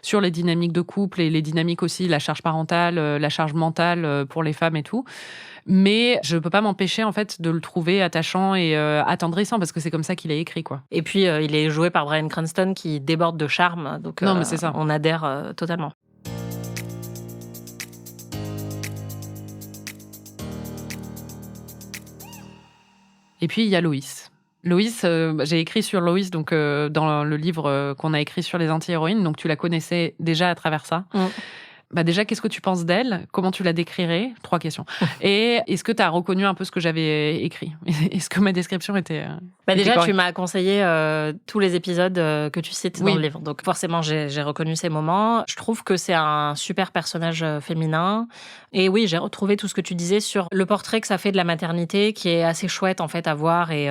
sur les dynamiques de couple et les dynamiques aussi, la charge parentale, la charge mentale pour les femmes et tout. Mais je peux pas m'empêcher, en fait, de le trouver attachant et attendrissant, parce que c'est comme ça qu'il est écrit, quoi. Et puis, il est joué par Bryan Cranston qui déborde de charme, donc Non, mais c'est ça. on adhère totalement. Et puis, il y a Loïs. Loïs, j'ai écrit sur Loïs donc, dans le livre qu'on a écrit sur les anti-héroïnes, donc tu la connaissais déjà à travers ça. Bah déjà, qu'est-ce que tu penses d'elle ? Comment tu la décrirais ? 3 questions. Et est-ce que tu as reconnu un peu ce que j'avais écrit ? Est-ce que ma description était Déjà, correcte ? tu m'as conseillé tous les épisodes que tu cites dans le livre. Donc forcément, j'ai reconnu ces moments. Je trouve que c'est un super personnage féminin. Et oui, j'ai retrouvé tout ce que tu disais sur le portrait que ça fait de la maternité, qui est assez chouette en fait à voir et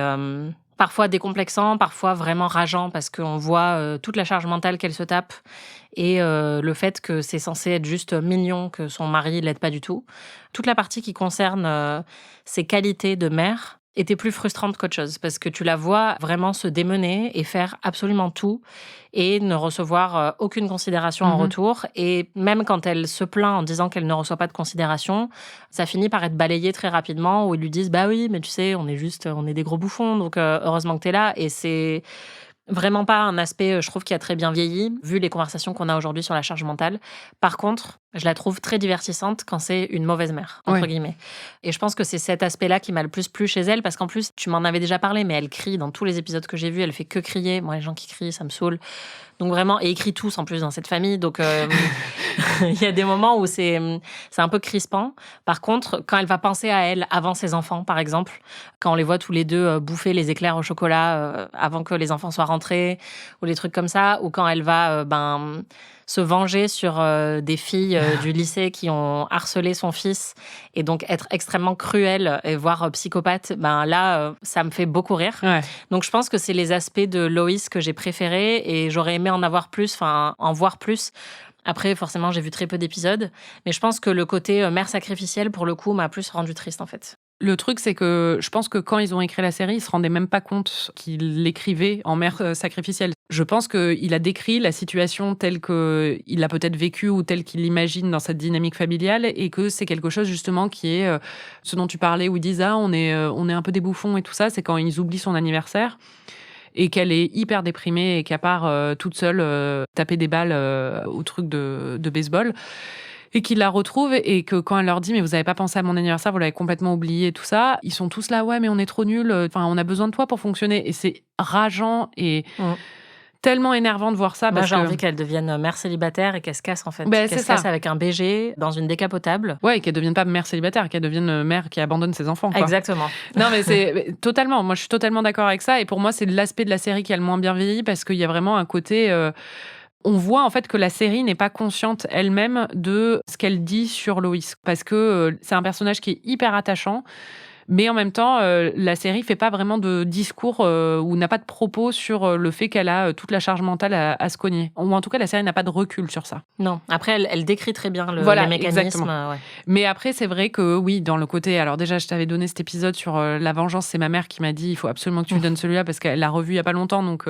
parfois décomplexant, parfois vraiment rageant, parce qu'on voit toute la charge mentale qu'elle se tape et le fait que c'est censé être juste mignon, que son mari l'aide pas du tout. Toute la partie qui concerne ses qualités de mère était plus frustrante qu'autre chose, parce que tu la vois vraiment se démener et faire absolument tout et ne recevoir aucune considération en retour. Et même quand elle se plaint en disant qu'elle ne reçoit pas de considération, ça finit par être balayé très rapidement, où ils lui disent « Bah oui, mais tu sais, on est des gros bouffons, donc heureusement que t'es là. » Et c'est vraiment pas un aspect, je trouve, qui a très bien vieilli, vu les conversations qu'on a aujourd'hui sur la charge mentale. Par contre, je la trouve très divertissante quand c'est une mauvaise mère, entre guillemets. Et je pense que c'est cet aspect-là qui m'a le plus plu chez elle, parce qu'en plus, tu m'en avais déjà parlé, mais elle crie dans tous les épisodes que j'ai vus, elle fait que crier. Moi, les gens qui crient, ça me saoule. Donc vraiment, et ils crient tous en plus dans cette famille. Donc il y a des moments où c'est un peu crispant. Par contre, quand elle va penser à elle avant ses enfants, par exemple, quand on les voit tous les deux bouffer les éclairs au chocolat avant que les enfants soient rentrés, ou les trucs comme ça, ou quand elle va se venger sur des filles du lycée qui ont harcelé son fils et donc être extrêmement cruelle et voire psychopathe, là, ça me fait beaucoup rire. Ouais. Donc je pense que c'est les aspects de Loïs que j'ai préférés et j'aurais aimé en voir plus. Après, forcément, j'ai vu très peu d'épisodes, mais je pense que le côté mère sacrificielle, pour le coup, m'a plus rendu triste, en fait. Le truc, c'est que je pense que quand ils ont écrit la série, ils se rendaient même pas compte qu'ils l'écrivaient en mère sacrificielle. Je pense qu'il a décrit la situation telle qu'il l'a peut-être vécue ou telle qu'il l'imagine dans cette dynamique familiale, et que c'est quelque chose justement qui est ce dont tu parlais, où ils disent on est un peu des bouffons et tout ça, c'est quand ils oublient son anniversaire et qu'elle est hyper déprimée et qu'à part toute seule taper des balles au truc de baseball, et qu'il la retrouve et que quand elle leur dit « mais vous avez pas pensé à mon anniversaire, vous l'avez complètement oublié » et tout ça, ils sont tous là « ouais mais on est trop nuls, on a besoin de toi pour fonctionner » et c'est rageant et tellement énervant de voir ça. Moi, j'ai envie qu'elle devienne mère célibataire et qu'elle se casse, en fait. Qu'elle se casse avec un BG dans une décapotable. Ouais, et qu'elle devienne pas mère célibataire, qu'elle devienne mère qui abandonne ses enfants, quoi. Exactement. Non, mais c'est totalement. Moi, je suis totalement d'accord avec ça. Et pour moi, c'est l'aspect de la série qui a le moins bien vieilli, parce qu'il y a vraiment un côté. On voit en fait que la série n'est pas consciente elle-même de ce qu'elle dit sur Loïs, parce que c'est un personnage qui est hyper attachant. Mais en même temps, la série fait pas vraiment de discours ou n'a pas de propos sur le fait qu'elle a toute la charge mentale à se cogner. Ou en tout cas, la série n'a pas de recul sur ça. Non. Après, elle décrit très bien les mécanismes. Ouais. Mais après, c'est vrai que oui, dans le côté... Alors déjà, je t'avais donné cet épisode sur la vengeance. C'est ma mère qui m'a dit, il faut absolument que tu lui donnes celui-là, parce qu'elle l'a revu il y a pas longtemps. Donc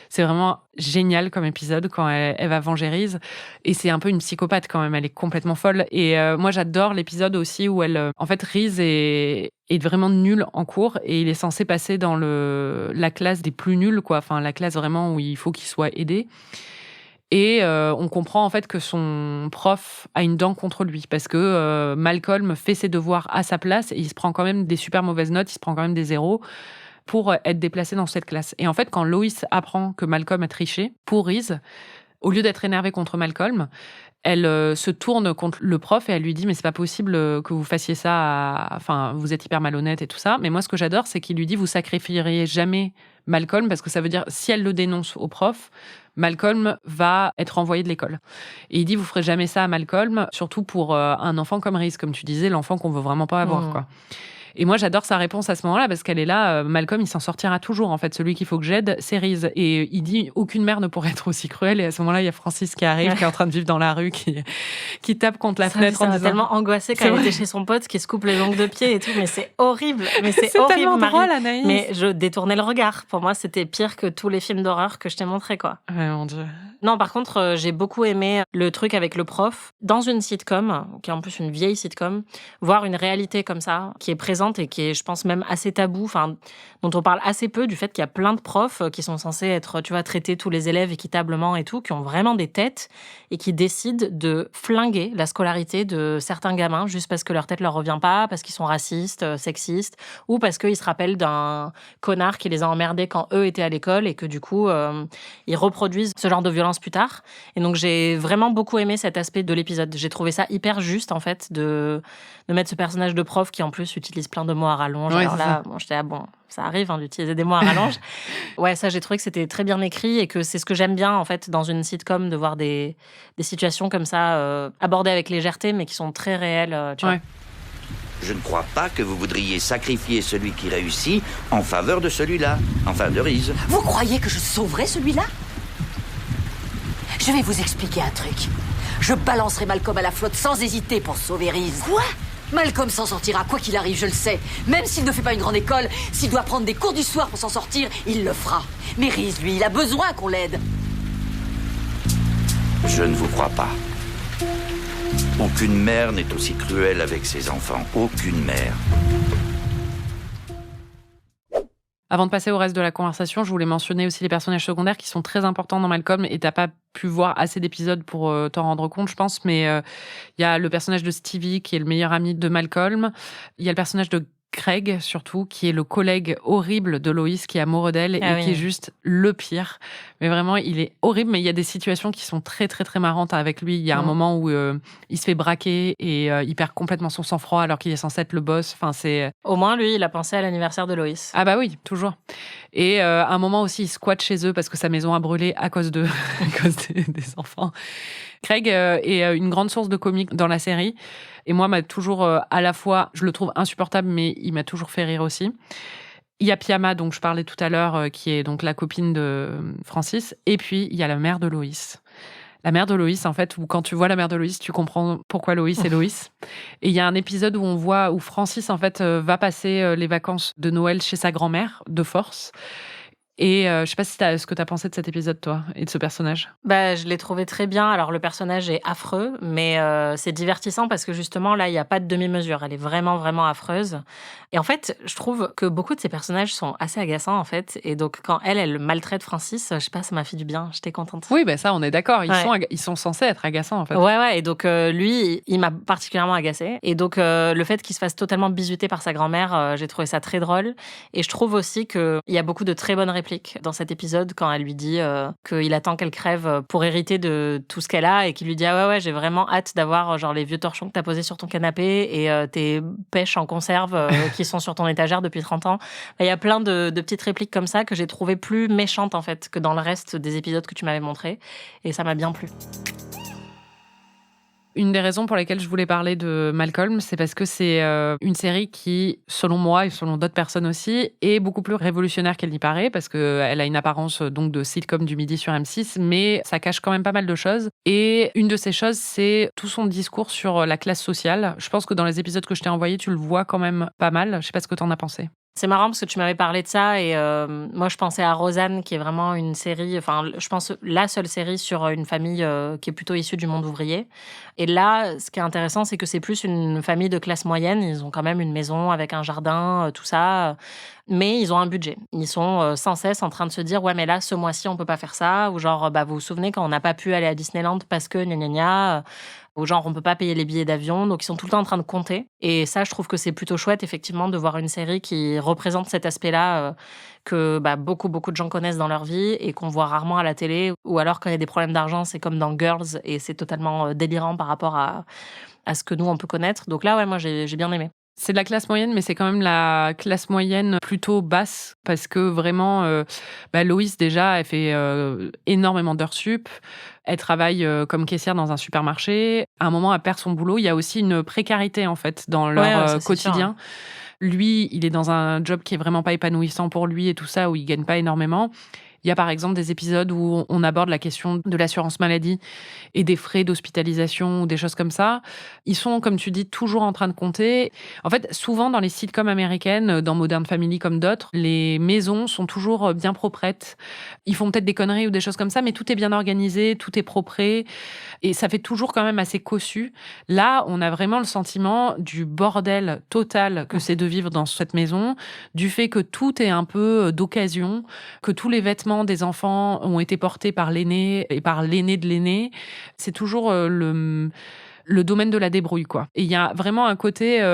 c'est vraiment génial comme épisode quand elle va venger Reese. Et c'est un peu une psychopathe quand même. Elle est complètement folle. Et moi, j'adore l'épisode aussi où elle... en fait, Reese est vraiment nul en cours et il est censé passer dans la classe des plus nuls, quoi. Enfin, la classe vraiment où il faut qu'il soit aidé. Et on comprend en fait que son prof a une dent contre lui, parce que Malcolm fait ses devoirs à sa place et il se prend quand même des super mauvaises notes, il se prend quand même des 0 pour être déplacé dans cette classe. Et en fait, quand Loïs apprend que Malcolm a triché pour Reese, au lieu d'être énervée contre Malcolm, elle se tourne contre le prof et elle lui dit « Mais c'est pas possible que vous fassiez ça, enfin, vous êtes hyper malhonnête et tout ça. » Mais moi, ce que j'adore, c'est qu'il lui dit « Vous sacrifieriez jamais Malcolm » parce que ça veut dire, si elle le dénonce au prof, Malcolm va être renvoyé de l'école. Et il dit « Vous ferez jamais ça à Malcolm, surtout pour un enfant comme Reese, comme tu disais, l'enfant qu'on veut vraiment pas avoir, quoi. » Et moi, j'adore sa réponse à ce moment-là, parce qu'elle est là, Malcolm, il s'en sortira toujours, en fait. Celui qu'il faut que j'aide, c'est Reese. Et il dit, aucune mère ne pourrait être aussi cruelle. Et à ce moment-là, il y a Francis qui arrive, qui est en train de vivre dans la rue, qui tape contre la fenêtre en disant... tellement angoissée quand elle était chez son pote, qui se coupe les ongles de pied et tout. Mais c'est horrible. Mais c'est horrible, tellement Marie. drôle, Anaïs. Mais je détournais le regard. Pour moi, c'était pire que tous les films d'horreur que je t'ai montrés, quoi. Ouais, mon Dieu. Non, par contre, j'ai beaucoup aimé le truc avec le prof. Dans une sitcom, qui est en plus une vieille sitcom, voir une réalité comme ça, qui est présente et qui est, je pense, même assez tabou, enfin, dont on parle assez peu, du fait qu'il y a plein de profs qui sont censés être, tu vois, traiter tous les élèves équitablement et tout, qui ont vraiment des têtes et qui décident de flinguer la scolarité de certains gamins juste parce que leur tête leur revient pas, parce qu'ils sont racistes, sexistes, ou parce qu'ils se rappellent d'un connard qui les a emmerdés quand eux étaient à l'école et que du coup, ils reproduisent ce genre de violence plus tard. Et donc, j'ai vraiment beaucoup aimé cet aspect de l'épisode. J'ai trouvé ça hyper juste, en fait, de mettre ce personnage de prof qui, en plus, utilise plein de mots à rallonge. Ouais, alors là, bon, j'étais là, bon, ça arrive d'utiliser des mots à rallonge. Ouais, ça, j'ai trouvé que c'était très bien écrit et que c'est ce que j'aime bien, en fait, dans une sitcom, de voir des situations comme ça, abordées avec légèreté, mais qui sont très réelles, tu vois. Je ne crois pas que vous voudriez sacrifier celui qui réussit en faveur de celui-là, enfin de Reese. Vous croyez que je sauverai celui-là? Je vais vous expliquer un truc. Je balancerai Malcolm à la flotte sans hésiter pour sauver Reese. Quoi? Malcolm s'en sortira, quoi qu'il arrive, je le sais. Même s'il ne fait pas une grande école, s'il doit prendre des cours du soir pour s'en sortir, il le fera. Mais Reese, lui, il a besoin qu'on l'aide. Je ne vous crois pas. Aucune mère n'est aussi cruelle avec ses enfants. Aucune mère. Avant de passer au reste de la conversation, je voulais mentionner aussi les personnages secondaires qui sont très importants dans Malcolm et t'as pas pu voir assez d'épisodes pour t'en rendre compte, je pense, mais il y a le personnage de Stevie qui est le meilleur ami de Malcolm. Il y a le personnage de Craig, surtout, qui est le collègue horrible de Lois, qui est amoureux d'elle qui est juste le pire. Mais vraiment, il est horrible, mais il y a des situations qui sont très, très, très marrantes avec lui. Il y a un moment où il se fait braquer et il perd complètement son sang-froid alors qu'il est censé être le boss. Enfin, c'est... Au moins, lui, il a pensé à l'anniversaire de Lois. Ah bah oui, toujours. Et à un moment aussi, il squatte chez eux parce que sa maison a brûlé à cause d'eux, à cause des enfants. Craig est une grande source de comique dans la série. Et moi, m'a toujours, à la fois, je le trouve insupportable, mais il m'a toujours fait rire aussi. Il y a Piama, dont je parlais tout à l'heure, qui est donc la copine de Francis. Et puis, il y a la mère de Lois. La mère de Lois, en fait, où quand tu vois la mère de Lois, tu comprends pourquoi Lois est Lois. Et il y a un épisode où on voit, où Francis, en fait, va passer les vacances de Noël chez sa grand-mère, de force. Et je sais pas si ce que t'as pensé de cet épisode, toi, et de ce personnage. Bah, je l'ai trouvé très bien. Alors, le personnage est affreux, mais c'est divertissant parce que justement, là, il n'y a pas de demi-mesure. Elle est vraiment, vraiment affreuse. Et en fait, je trouve que beaucoup de ces personnages sont assez agaçants, en fait. Et donc, quand elle maltraite Francis, je sais pas, ça m'a fait du bien. J'étais contente. Oui, ben ça, on est d'accord. Ils sont censés être agaçants, en fait. Ouais. Et donc, lui, il m'a particulièrement agacée. Et donc, le fait qu'il se fasse totalement bisuter par sa grand-mère, j'ai trouvé ça très drôle. Et je trouve aussi qu'il y a beaucoup de très bonnes répliques dans cet épisode quand elle lui dit qu'il attend qu'elle crève pour hériter de tout ce qu'elle a et qu'il lui dit ah ouais, j'ai vraiment hâte d'avoir genre les vieux torchons que t'as posés sur ton canapé et tes pêches en conserve qui sont sur ton étagère depuis 30 ans. Il y a plein de petites répliques comme ça que j'ai trouvées plus méchantes en fait que dans le reste des épisodes que tu m'avais montrés et ça m'a bien plu. Une des raisons pour lesquelles je voulais parler de Malcolm, c'est parce que c'est une série qui, selon moi et selon d'autres personnes aussi, est beaucoup plus révolutionnaire qu'elle n'y paraît, parce qu'elle a une apparence donc de sitcom du midi sur M6, mais ça cache quand même pas mal de choses. Et une de ces choses, c'est tout son discours sur la classe sociale. Je pense que dans les épisodes que je t'ai envoyés, tu le vois quand même pas mal. Je sais pas ce que t'en as pensé. C'est marrant parce que tu m'avais parlé de ça et moi je pensais à Roseanne qui est vraiment une série, enfin je pense la seule série sur une famille qui est plutôt issue du monde ouvrier. Et là, ce qui est intéressant, c'est que c'est plus une famille de classe moyenne. Ils ont quand même une maison avec un jardin, tout ça. mais ils ont un budget. Ils sont sans cesse en train de se dire « Ouais, mais là, ce mois-ci, on peut pas faire ça », ou genre « Vous vous souvenez quand on n'a pas pu aller à Disneyland parce que gna gna gna », ou genre on peut pas payer les billets d'avion, donc ils sont tout le temps en train de compter. Et ça, je trouve que c'est plutôt chouette, effectivement, de voir une série qui représente cet aspect-là que beaucoup de gens connaissent dans leur vie et qu'on voit rarement à la télé. Ou alors quand il y a des problèmes d'argent, c'est comme dans Girls et c'est totalement délirant par rapport à ce que nous, on peut connaître. Donc là, ouais, moi, j'ai bien aimé. C'est de la classe moyenne, mais c'est quand même la classe moyenne plutôt basse parce que vraiment, Loïs, déjà, elle fait énormément d'heures sup. Elle travaille comme caissière dans un supermarché. À un moment, elle perd son boulot. Il y a aussi une précarité, en fait, dans leur quotidien. Lui, il est dans un job qui est vraiment pas épanouissant pour lui et tout ça, où il gagne pas énormément. Il y a par exemple des épisodes où on aborde la question de l'assurance maladie et des frais d'hospitalisation ou des choses comme ça. Ils sont, comme tu dis, toujours en train de compter. En fait, souvent dans les sitcoms américaines, dans Modern Family comme d'autres, les maisons sont toujours bien proprettes. Ils font peut-être des conneries ou des choses comme ça, mais tout est bien organisé, tout est propré. Et ça fait toujours quand même assez cossu. Là, on a vraiment le sentiment du bordel total que c'est de vivre dans cette maison, du fait que tout est un peu d'occasion, que tous les vêtements des enfants ont été portés par l'aîné et par l'aîné de l'aîné. C'est toujours le domaine de la débrouille, quoi. Et il y a vraiment un côté...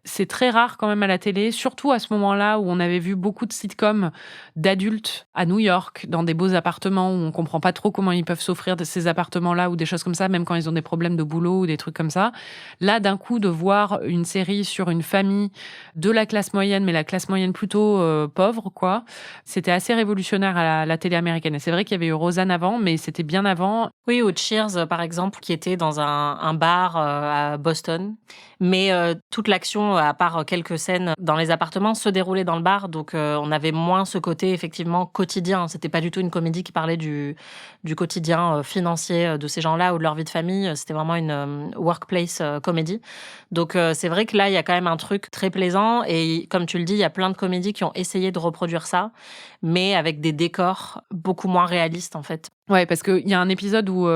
c'est très rare quand même à la télé, surtout à ce moment-là où on avait vu beaucoup de sitcoms d'adultes à New York, dans des beaux appartements où on comprend pas trop comment ils peuvent s'offrir ces appartements-là ou des choses comme ça, même quand ils ont des problèmes de boulot ou des trucs comme ça. Là, d'un coup, de voir une série sur une famille de la classe moyenne, mais la classe moyenne plutôt pauvre, quoi, c'était assez révolutionnaire à la télé américaine. Et c'est vrai qu'il y avait eu Roseanne avant, mais c'était bien avant. Oui, ou Cheers, par exemple, qui était dans un bar à Boston. Mais toute l'action, à part quelques scènes dans les appartements, se déroulait dans le bar. Donc, on avait moins ce côté, effectivement, quotidien. C'était pas du tout une comédie qui parlait du quotidien financier de ces gens-là ou de leur vie de famille. C'était vraiment une workplace comédie. Donc, c'est vrai que là, il y a quand même un truc très plaisant. Et comme tu le dis, il y a plein de comédies qui ont essayé de reproduire ça, mais avec des décors beaucoup moins réalistes, en fait. Ouais, parce qu'il y a un épisode où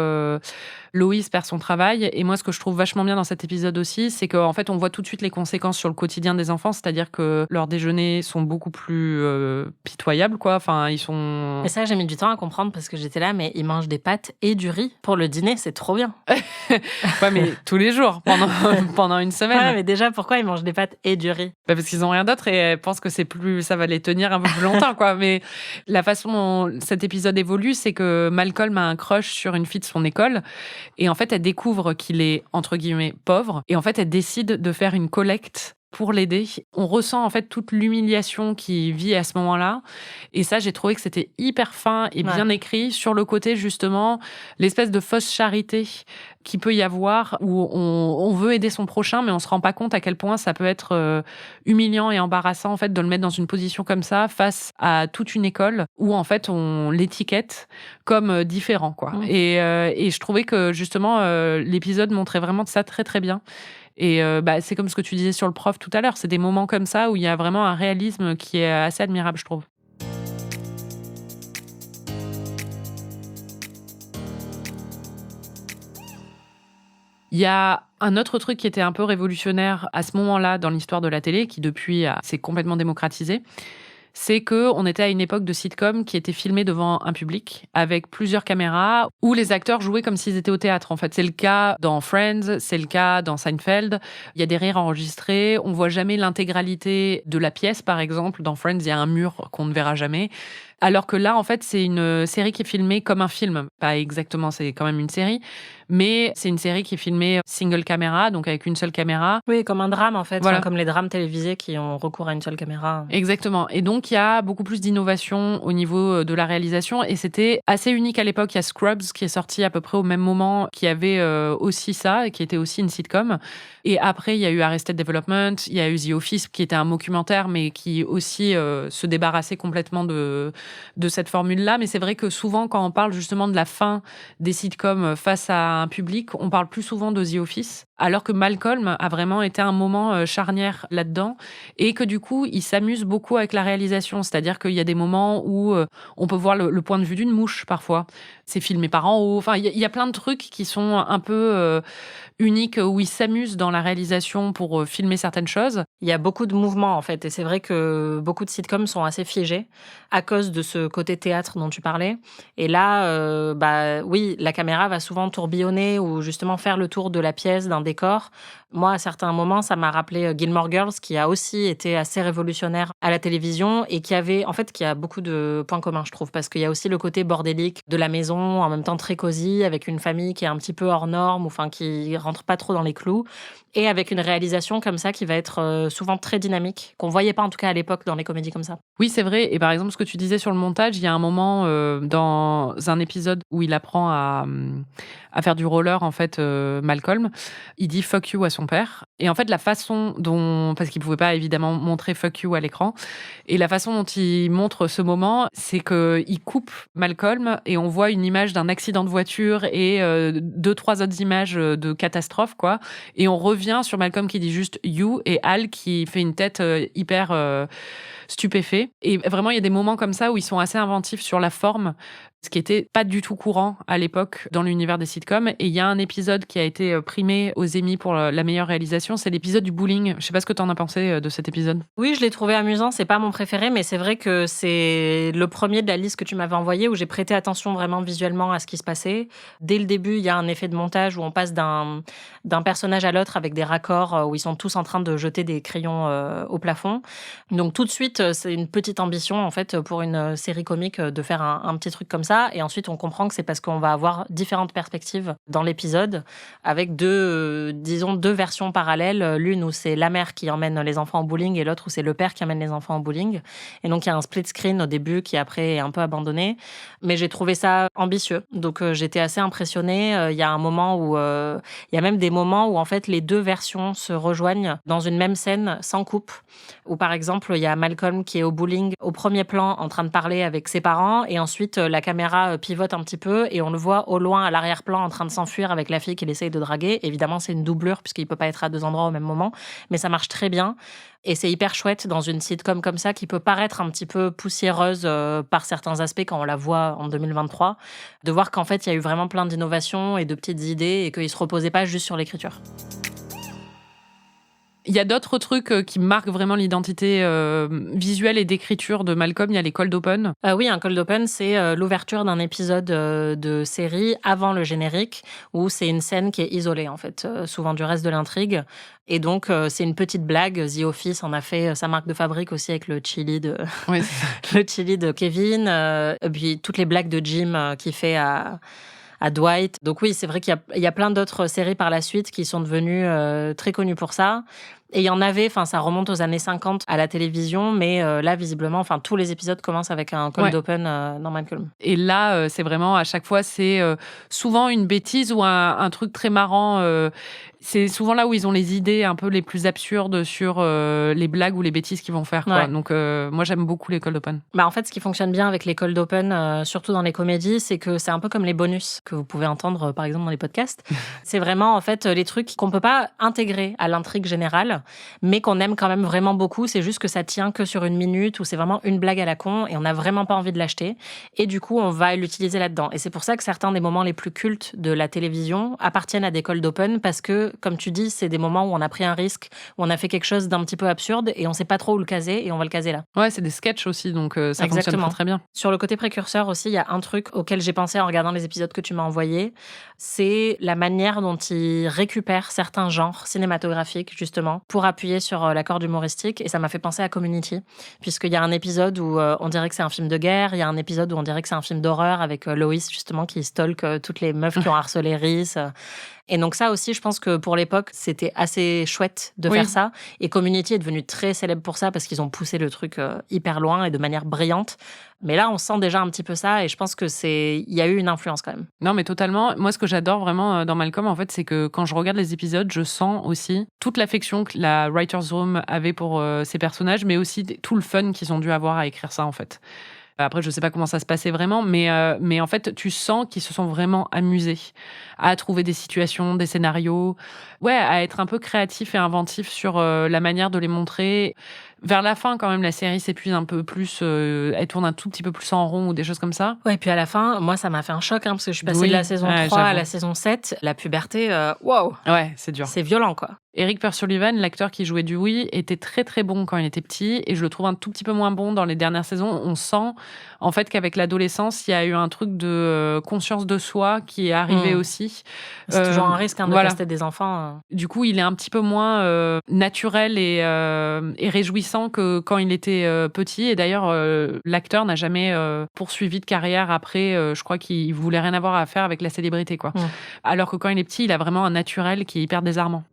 Loïs perd son travail. Et moi, ce que je trouve vachement bien dans cet épisode aussi, c'est qu'en fait, on voit tout de suite les conséquences sur le quotidien des enfants. C'est-à-dire que leurs déjeuners sont beaucoup plus pitoyables, quoi. Enfin, ils sont... Et ça, j'ai mis du temps à comprendre parce que j'étais là, mais ils mangent des pâtes et du riz pour le dîner, c'est trop bien. Ouais, mais tous les jours, pendant une semaine. Ouais, mais déjà, pourquoi ils mangent des pâtes et du riz ? Parce qu'ils ont rien d'autre et elles pensent que ça va les tenir un peu plus longtemps, quoi. Mais la façon dont cet épisode évolue, c'est que Malcolm a un crush sur une fille de son école. Et en fait, elle découvre qu'il est, entre guillemets, pauvre. Et en fait, elle décide de faire une collecte pour l'aider. On ressent en fait toute l'humiliation qu'il vit à ce moment-là. Et ça, j'ai trouvé que c'était hyper fin et bien écrit sur le côté, justement, l'espèce de fausse charité qu'il peut y avoir où on veut aider son prochain, mais on se rend pas compte à quel point ça peut être humiliant et embarrassant en fait de le mettre dans une position comme ça face à toute une école où en fait on l'étiquette comme différent, quoi. Et je trouvais que justement l'épisode montrait vraiment ça très très bien. Et c'est comme ce que tu disais sur le prof tout à l'heure, c'est des moments comme ça où il y a vraiment un réalisme qui est assez admirable, je trouve. Il y a un autre truc qui était un peu révolutionnaire à ce moment-là dans l'histoire de la télé, qui depuis s'est complètement démocratisé, c'est qu'on était à une époque de sitcom qui était filmée devant un public avec plusieurs caméras où les acteurs jouaient comme s'ils étaient au théâtre. En fait, c'est le cas dans Friends, c'est le cas dans Seinfeld. Il y a des rires enregistrés. On voit jamais l'intégralité de la pièce, par exemple. Dans Friends, il y a un mur qu'on ne verra jamais. Alors que là, en fait, c'est une série qui est filmée comme un film. Pas exactement, c'est quand même une série. Mais c'est une série qui est filmée single caméra, donc avec une seule caméra. Oui, comme un drame, en fait. Voilà. Enfin, comme les drames télévisés qui ont recours à une seule caméra. Exactement. Et donc, il y a beaucoup plus d'innovation au niveau de la réalisation. Et c'était assez unique à l'époque. Il y a Scrubs qui est sorti à peu près au même moment, qui avait aussi ça, et qui était aussi une sitcom. Et après, il y a eu Arrested Development, il y a eu The Office, qui était un documentaire, mais qui aussi se débarrassait complètement de de cette formule-là. Mais c'est vrai que souvent, quand on parle justement de la fin des sitcoms face à un public, on parle plus souvent de The Office, alors que Malcolm a vraiment été un moment charnière là-dedans et que du coup, il s'amuse beaucoup avec la réalisation. C'est-à-dire qu'il y a des moments où on peut voir le point de vue d'une mouche parfois. C'est filmé par en haut. Enfin, il y a plein de trucs qui sont un peu uniques où il s'amuse dans la réalisation pour filmer certaines choses. Il y a beaucoup de mouvements en fait, et c'est vrai que beaucoup de sitcoms sont assez figés à cause de ce côté théâtre dont tu parlais. Et là, oui, la caméra va souvent tourbillonner ou justement faire le tour de la pièce, d'un décor. Moi, à certains moments, ça m'a rappelé Gilmore Girls, qui a aussi été assez révolutionnaire à la télévision et qui a beaucoup de points communs, je trouve, parce qu'il y a aussi le côté bordélique de la maison, en même temps très cosy, avec une famille qui est un petit peu hors norme, enfin qui rentre pas trop dans les clous, et avec une réalisation comme ça qui va être souvent très dynamique, qu'on voyait pas en tout cas à l'époque dans les comédies comme ça. Oui, c'est vrai. Et par exemple, ce que tu disais sur le montage, il y a un moment dans un épisode où il apprend à faire du roller, en fait, Malcolm, il dit fuck you à son père. Et en fait, la façon dont, parce qu'il pouvait pas évidemment montrer fuck you à l'écran, et la façon dont il montre ce moment, c'est qu'il coupe Malcolm et on voit une image d'un accident de voiture et 2-3 autres images de catastrophe, quoi. Et on revient sur Malcolm qui dit juste you et Al qui fait une tête hyper stupéfait. Et vraiment, il y a des moments comme ça où ils sont assez inventifs sur la forme, ce qui était pas du tout courant à l'époque dans l'univers des sitcoms. Et il y a un épisode qui a été primé aux Emmy pour la meilleure réalisation, c'est l'épisode du bowling. Je sais pas ce que t'en as pensé de cet épisode. Oui, je l'ai trouvé amusant, c'est pas mon préféré, mais c'est vrai que c'est le premier de la liste que tu m'avais envoyé où j'ai prêté attention vraiment visuellement à ce qui se passait. Dès le début, il y a un effet de montage où on passe d'un personnage à l'autre avec des raccords où ils sont tous en train de jeter des crayons au plafond. Donc tout de suite, c'est une petite ambition en fait pour une série comique de faire un petit truc comme ça. Et ensuite, on comprend que c'est parce qu'on va avoir différentes perspectives dans l'épisode avec deux versions parallèles. L'une où c'est la mère qui emmène les enfants au bowling et l'autre où c'est le père qui emmène les enfants au bowling. Et donc, il y a un split screen au début qui après est un peu abandonné. Mais j'ai trouvé ça ambitieux. Donc, j'étais assez impressionnée. Il y a un moment où... il y a même des moments où, en fait, les deux versions se rejoignent dans une même scène sans coupe. Où, par exemple, il y a Malcolm qui est au bowling au premier plan en train de parler avec ses parents et ensuite, la caméra pivote un petit peu et on le voit au loin à l'arrière-plan en train de s'enfuir avec la fille qu'il essaye de draguer. Évidemment, c'est une doublure puisqu'il peut pas être à deux endroits au même moment, mais ça marche très bien et c'est hyper chouette dans une sitcom comme ça qui peut paraître un petit peu poussiéreuse par certains aspects quand on la voit en 2023, de voir qu'en fait, il y a eu vraiment plein d'innovations et de petites idées et qu'il se reposait pas juste sur l'écriture. Il y a d'autres trucs qui marquent vraiment l'identité visuelle et d'écriture de Malcolm. Il y a les cold open. Oui, un cold open, c'est l'ouverture d'un épisode de série avant le générique, où c'est une scène qui est isolée, en fait, souvent du reste de l'intrigue. Et donc, c'est une petite blague. The Office en a fait sa marque de fabrique aussi avec le chili de, Oui. le chili de Kevin. Et puis, toutes les blagues de Jim qu'il fait à Dwight. Donc oui, c'est vrai qu'il y a plein d'autres séries par la suite qui sont devenues très connues pour ça. Et il y en avait, ça remonte aux années 50 à la télévision, mais là, visiblement, tous les épisodes commencent avec un cold open dans Malcolm. Et là, c'est vraiment, à chaque fois, c'est souvent une bêtise ou un truc très marrant. C'est souvent là où ils ont les idées un peu les plus absurdes sur les blagues ou les bêtises qu'ils vont faire, quoi. Ouais. Donc, moi, j'aime beaucoup les cold open. En fait, ce qui fonctionne bien avec les cold open, surtout dans les comédies, c'est que c'est un peu comme les bonus que vous pouvez entendre, par exemple, dans les podcasts. C'est vraiment, en fait, les trucs qu'on peut pas intégrer à l'intrigue générale, mais qu'on aime quand même vraiment beaucoup. C'est juste que ça tient que sur une minute, ou c'est vraiment une blague à la con, et on n'a vraiment pas envie de l'acheter. Et du coup, on va l'utiliser là-dedans. Et c'est pour ça que certains des moments les plus cultes de la télévision appartiennent à des cold open, parce que, comme tu dis, c'est des moments où on a pris un risque, où on a fait quelque chose d'un petit peu absurde, et on sait pas trop où le caser, et on va le caser là. Ouais, c'est des sketchs aussi, donc ça fonctionne très, très bien. Sur le côté précurseur aussi, il y a un truc auquel j'ai pensé en regardant les épisodes que tu m'as envoyés, c'est la manière dont ils récupèrent certains genres cinématographiques, justement, pour appuyer sur la corde humoristique. Et ça m'a fait penser à Community, puisqu'il y a un épisode où on dirait que c'est un film de guerre, il y a un épisode où on dirait que c'est un film d'horreur avec Lois, justement, qui stalk toutes les meufs qui ont harcelé Reese. Et donc ça aussi, je pense que pour l'époque, c'était assez chouette de faire ça. Et Community est devenu très célèbre pour ça, parce qu'ils ont poussé le truc hyper loin et de manière brillante. Mais là, on sent déjà un petit peu ça, et je pense il y a eu une influence quand même. Non, mais totalement. Moi, ce que j'adore vraiment dans Malcolm, en fait, c'est que quand je regarde les épisodes, je sens aussi toute l'affection que la writer's room avait pour ces personnages, mais aussi tout le fun qu'ils ont dû avoir à écrire ça, en fait. Après, je sais pas comment ça se passait vraiment, mais en fait, tu sens qu'ils se sont vraiment amusés à trouver des situations, des scénarios, à être un peu créatifs et inventifs sur la manière de les montrer. Vers la fin, quand même, la série s'épuise un peu plus, elle tourne un tout petit peu plus en rond ou des choses comme ça. Ouais, et puis à la fin, moi, ça m'a fait un choc, parce que je suis passée de la saison 3 j'avoue. à la saison 7. La puberté, waouh! Ouais, c'est dur. C'est violent, quoi. Eric Pursullivan, l'acteur qui jouait Dewey, était très très bon quand il était petit et je le trouve un tout petit peu moins bon dans les dernières saisons. On sent en fait qu'avec l'adolescence, il y a eu un truc de conscience de soi qui est arrivé aussi. C'est toujours un risque de tester des enfants. Du coup, il est un petit peu moins naturel et réjouissant que quand il était petit. Et d'ailleurs, l'acteur n'a jamais poursuivi de carrière après. Je crois qu'il voulait rien avoir à faire avec la célébrité, quoi. Alors que quand il est petit, il a vraiment un naturel qui est hyper désarmant.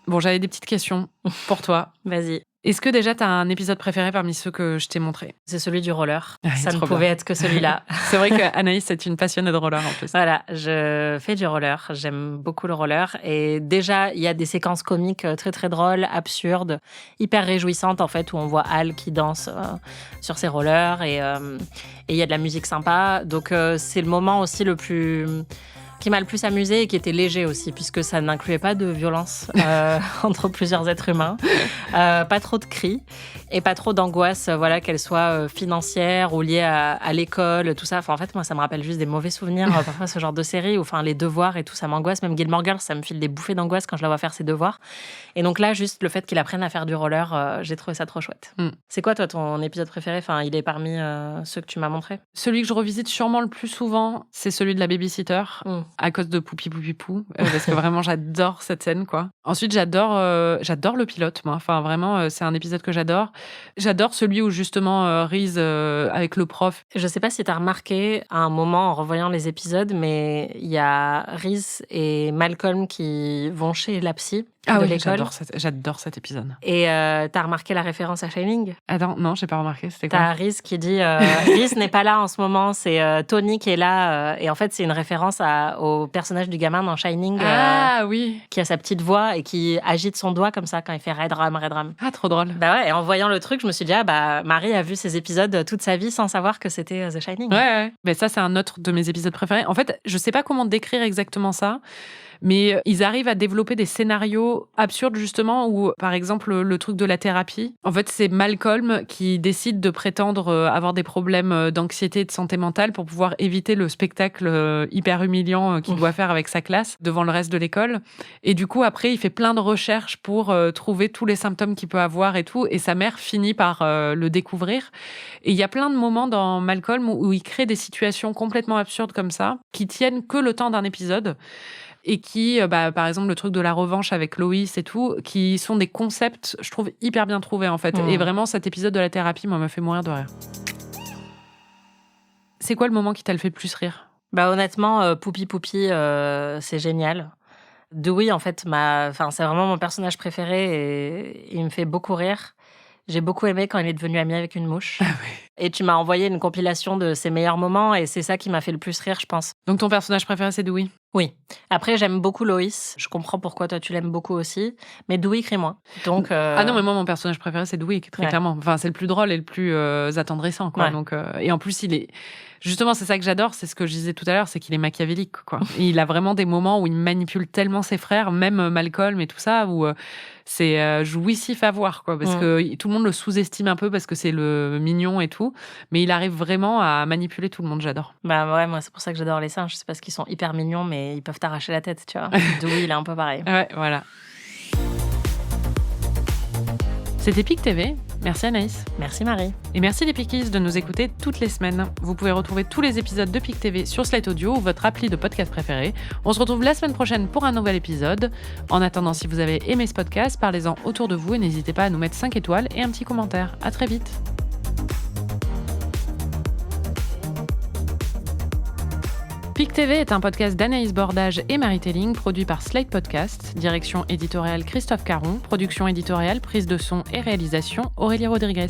Bon, j'avais des petites questions pour toi. Vas-y. Est-ce que déjà, tu as un épisode préféré parmi ceux que je t'ai montrés ? C'est celui du roller. Ça ne pouvait être que celui-là. C'est vrai qu'Anaïs est une passionnée de roller en plus. Voilà, je fais du roller. J'aime beaucoup le roller. Et déjà, il y a des séquences comiques très, très drôles, absurdes, hyper réjouissantes, en fait, où on voit Al qui danse sur ses rollers. Et il y a de la musique sympa. Donc, c'est le moment aussi qui m'a le plus amusé et qui était léger aussi, puisque ça n'incluait pas de violence entre plusieurs êtres humains, pas trop de cris et pas trop d'angoisse, qu'elle soit financière ou liée à l'école, tout ça. Enfin, en fait, moi, ça me rappelle juste des mauvais souvenirs, parfois ce genre de série, ou les devoirs et tout, ça m'angoisse. Même Gilmore Girls, ça me file des bouffées d'angoisse quand je la vois faire ses devoirs. Et donc là, juste le fait qu'il apprenne à faire du roller, j'ai trouvé ça trop chouette. C'est quoi, toi, ton épisode préféré ? Enfin, il est parmi ceux que tu m'as montrés ? Celui que je revisite sûrement le plus souvent, c'est celui de la babysitter. À cause de Poupi Poupi Pou, parce que vraiment j'adore cette scène, quoi. Ensuite j'adore le pilote, moi. Enfin vraiment c'est un épisode que j'adore. J'adore celui où justement Reese avec le prof. Je sais pas si t'as remarqué à un moment en revoyant les épisodes, mais il y a Reese et Malcolm qui vont chez la psy de l'école. J'adore cet épisode. Et t'as remarqué la référence à Shining ? Attends, non, j'ai pas remarqué. C'était quoi ? T'as Reese qui dit Reese n'est pas là en ce moment, c'est Tony qui est là. Et en fait, c'est une référence au personnage du gamin dans Shining. Oui. Qui a sa petite voix et qui agite son doigt comme ça quand il fait Red Ram, Red Ram. Ah, trop drôle. Bah ouais, et en voyant le truc, je me suis dit, Marie a vu ces épisodes toute sa vie sans savoir que c'était The Shining. Ouais. Mais ça, c'est un autre de mes épisodes préférés. En fait, je sais pas comment décrire exactement ça. Mais ils arrivent à développer des scénarios absurdes, justement, où, par exemple, le truc de la thérapie. En fait, c'est Malcolm qui décide de prétendre avoir des problèmes d'anxiété et de santé mentale pour pouvoir éviter le spectacle hyper humiliant qu'il doit faire avec sa classe devant le reste de l'école. Et du coup, après, il fait plein de recherches pour trouver tous les symptômes qu'il peut avoir et tout. Et sa mère finit par le découvrir. Et il y a plein de moments dans Malcolm où il crée des situations complètement absurdes comme ça, qui tiennent que le temps d'un épisode. Et qui, par exemple, le truc de la revanche avec Loïs et tout, qui sont des concepts, je trouve, hyper bien trouvés, en fait. Et vraiment, cet épisode de la thérapie, moi, m'a fait mourir de rire. C'est quoi le moment qui t'a le fait le plus rire ? Honnêtement, Poupi Poupi, c'est génial. Dewey, en fait, c'est vraiment mon personnage préféré et il me fait beaucoup rire. J'ai beaucoup aimé quand il est devenu ami avec une mouche. Et tu m'as envoyé une compilation de ses meilleurs moments et c'est ça qui m'a fait le plus rire, je pense. Donc ton personnage préféré, c'est Dewey ? Oui. Après, j'aime beaucoup Loïs. Je comprends pourquoi toi, tu l'aimes beaucoup aussi. Mais Dewey crie moins. Donc, Ah non, mais moi, mon personnage préféré, c'est Dewey, très clairement. Enfin, c'est le plus drôle et le plus attendrissant, quoi. Ouais. Donc, et en plus, il est... Justement, c'est ça que j'adore, c'est ce que je disais tout à l'heure, c'est qu'il est machiavélique, quoi. Il a vraiment des moments où il manipule tellement ses frères, même Malcolm et tout ça, où c'est jouissif à voir, quoi. Parce que tout le monde le sous-estime un peu parce que c'est le mignon et tout. Mais il arrive vraiment à manipuler tout le monde, j'adore. Ouais, moi, c'est pour ça que j'adore les singes. C'est parce qu'ils sont hyper mignons, mais ils peuvent t'arracher la tête, tu vois. Dewey, il est un peu pareil. Ouais, voilà. C'était PIC TV. Merci Anaïs. Merci Marie. Et merci les Pikies de nous écouter toutes les semaines. Vous pouvez retrouver tous les épisodes de PIC TV sur Slate Audio ou votre appli de podcast préféré. On se retrouve la semaine prochaine pour un nouvel épisode. En attendant, si vous avez aimé ce podcast, parlez-en autour de vous et n'hésitez pas à nous mettre 5 étoiles et un petit commentaire. À très vite. PIC TV est un podcast d'Anaïs Bordage et Marie Telling, produit par Slate Podcast, direction éditoriale Christophe Caron, production éditoriale, prise de son et réalisation Aurélie Rodriguez.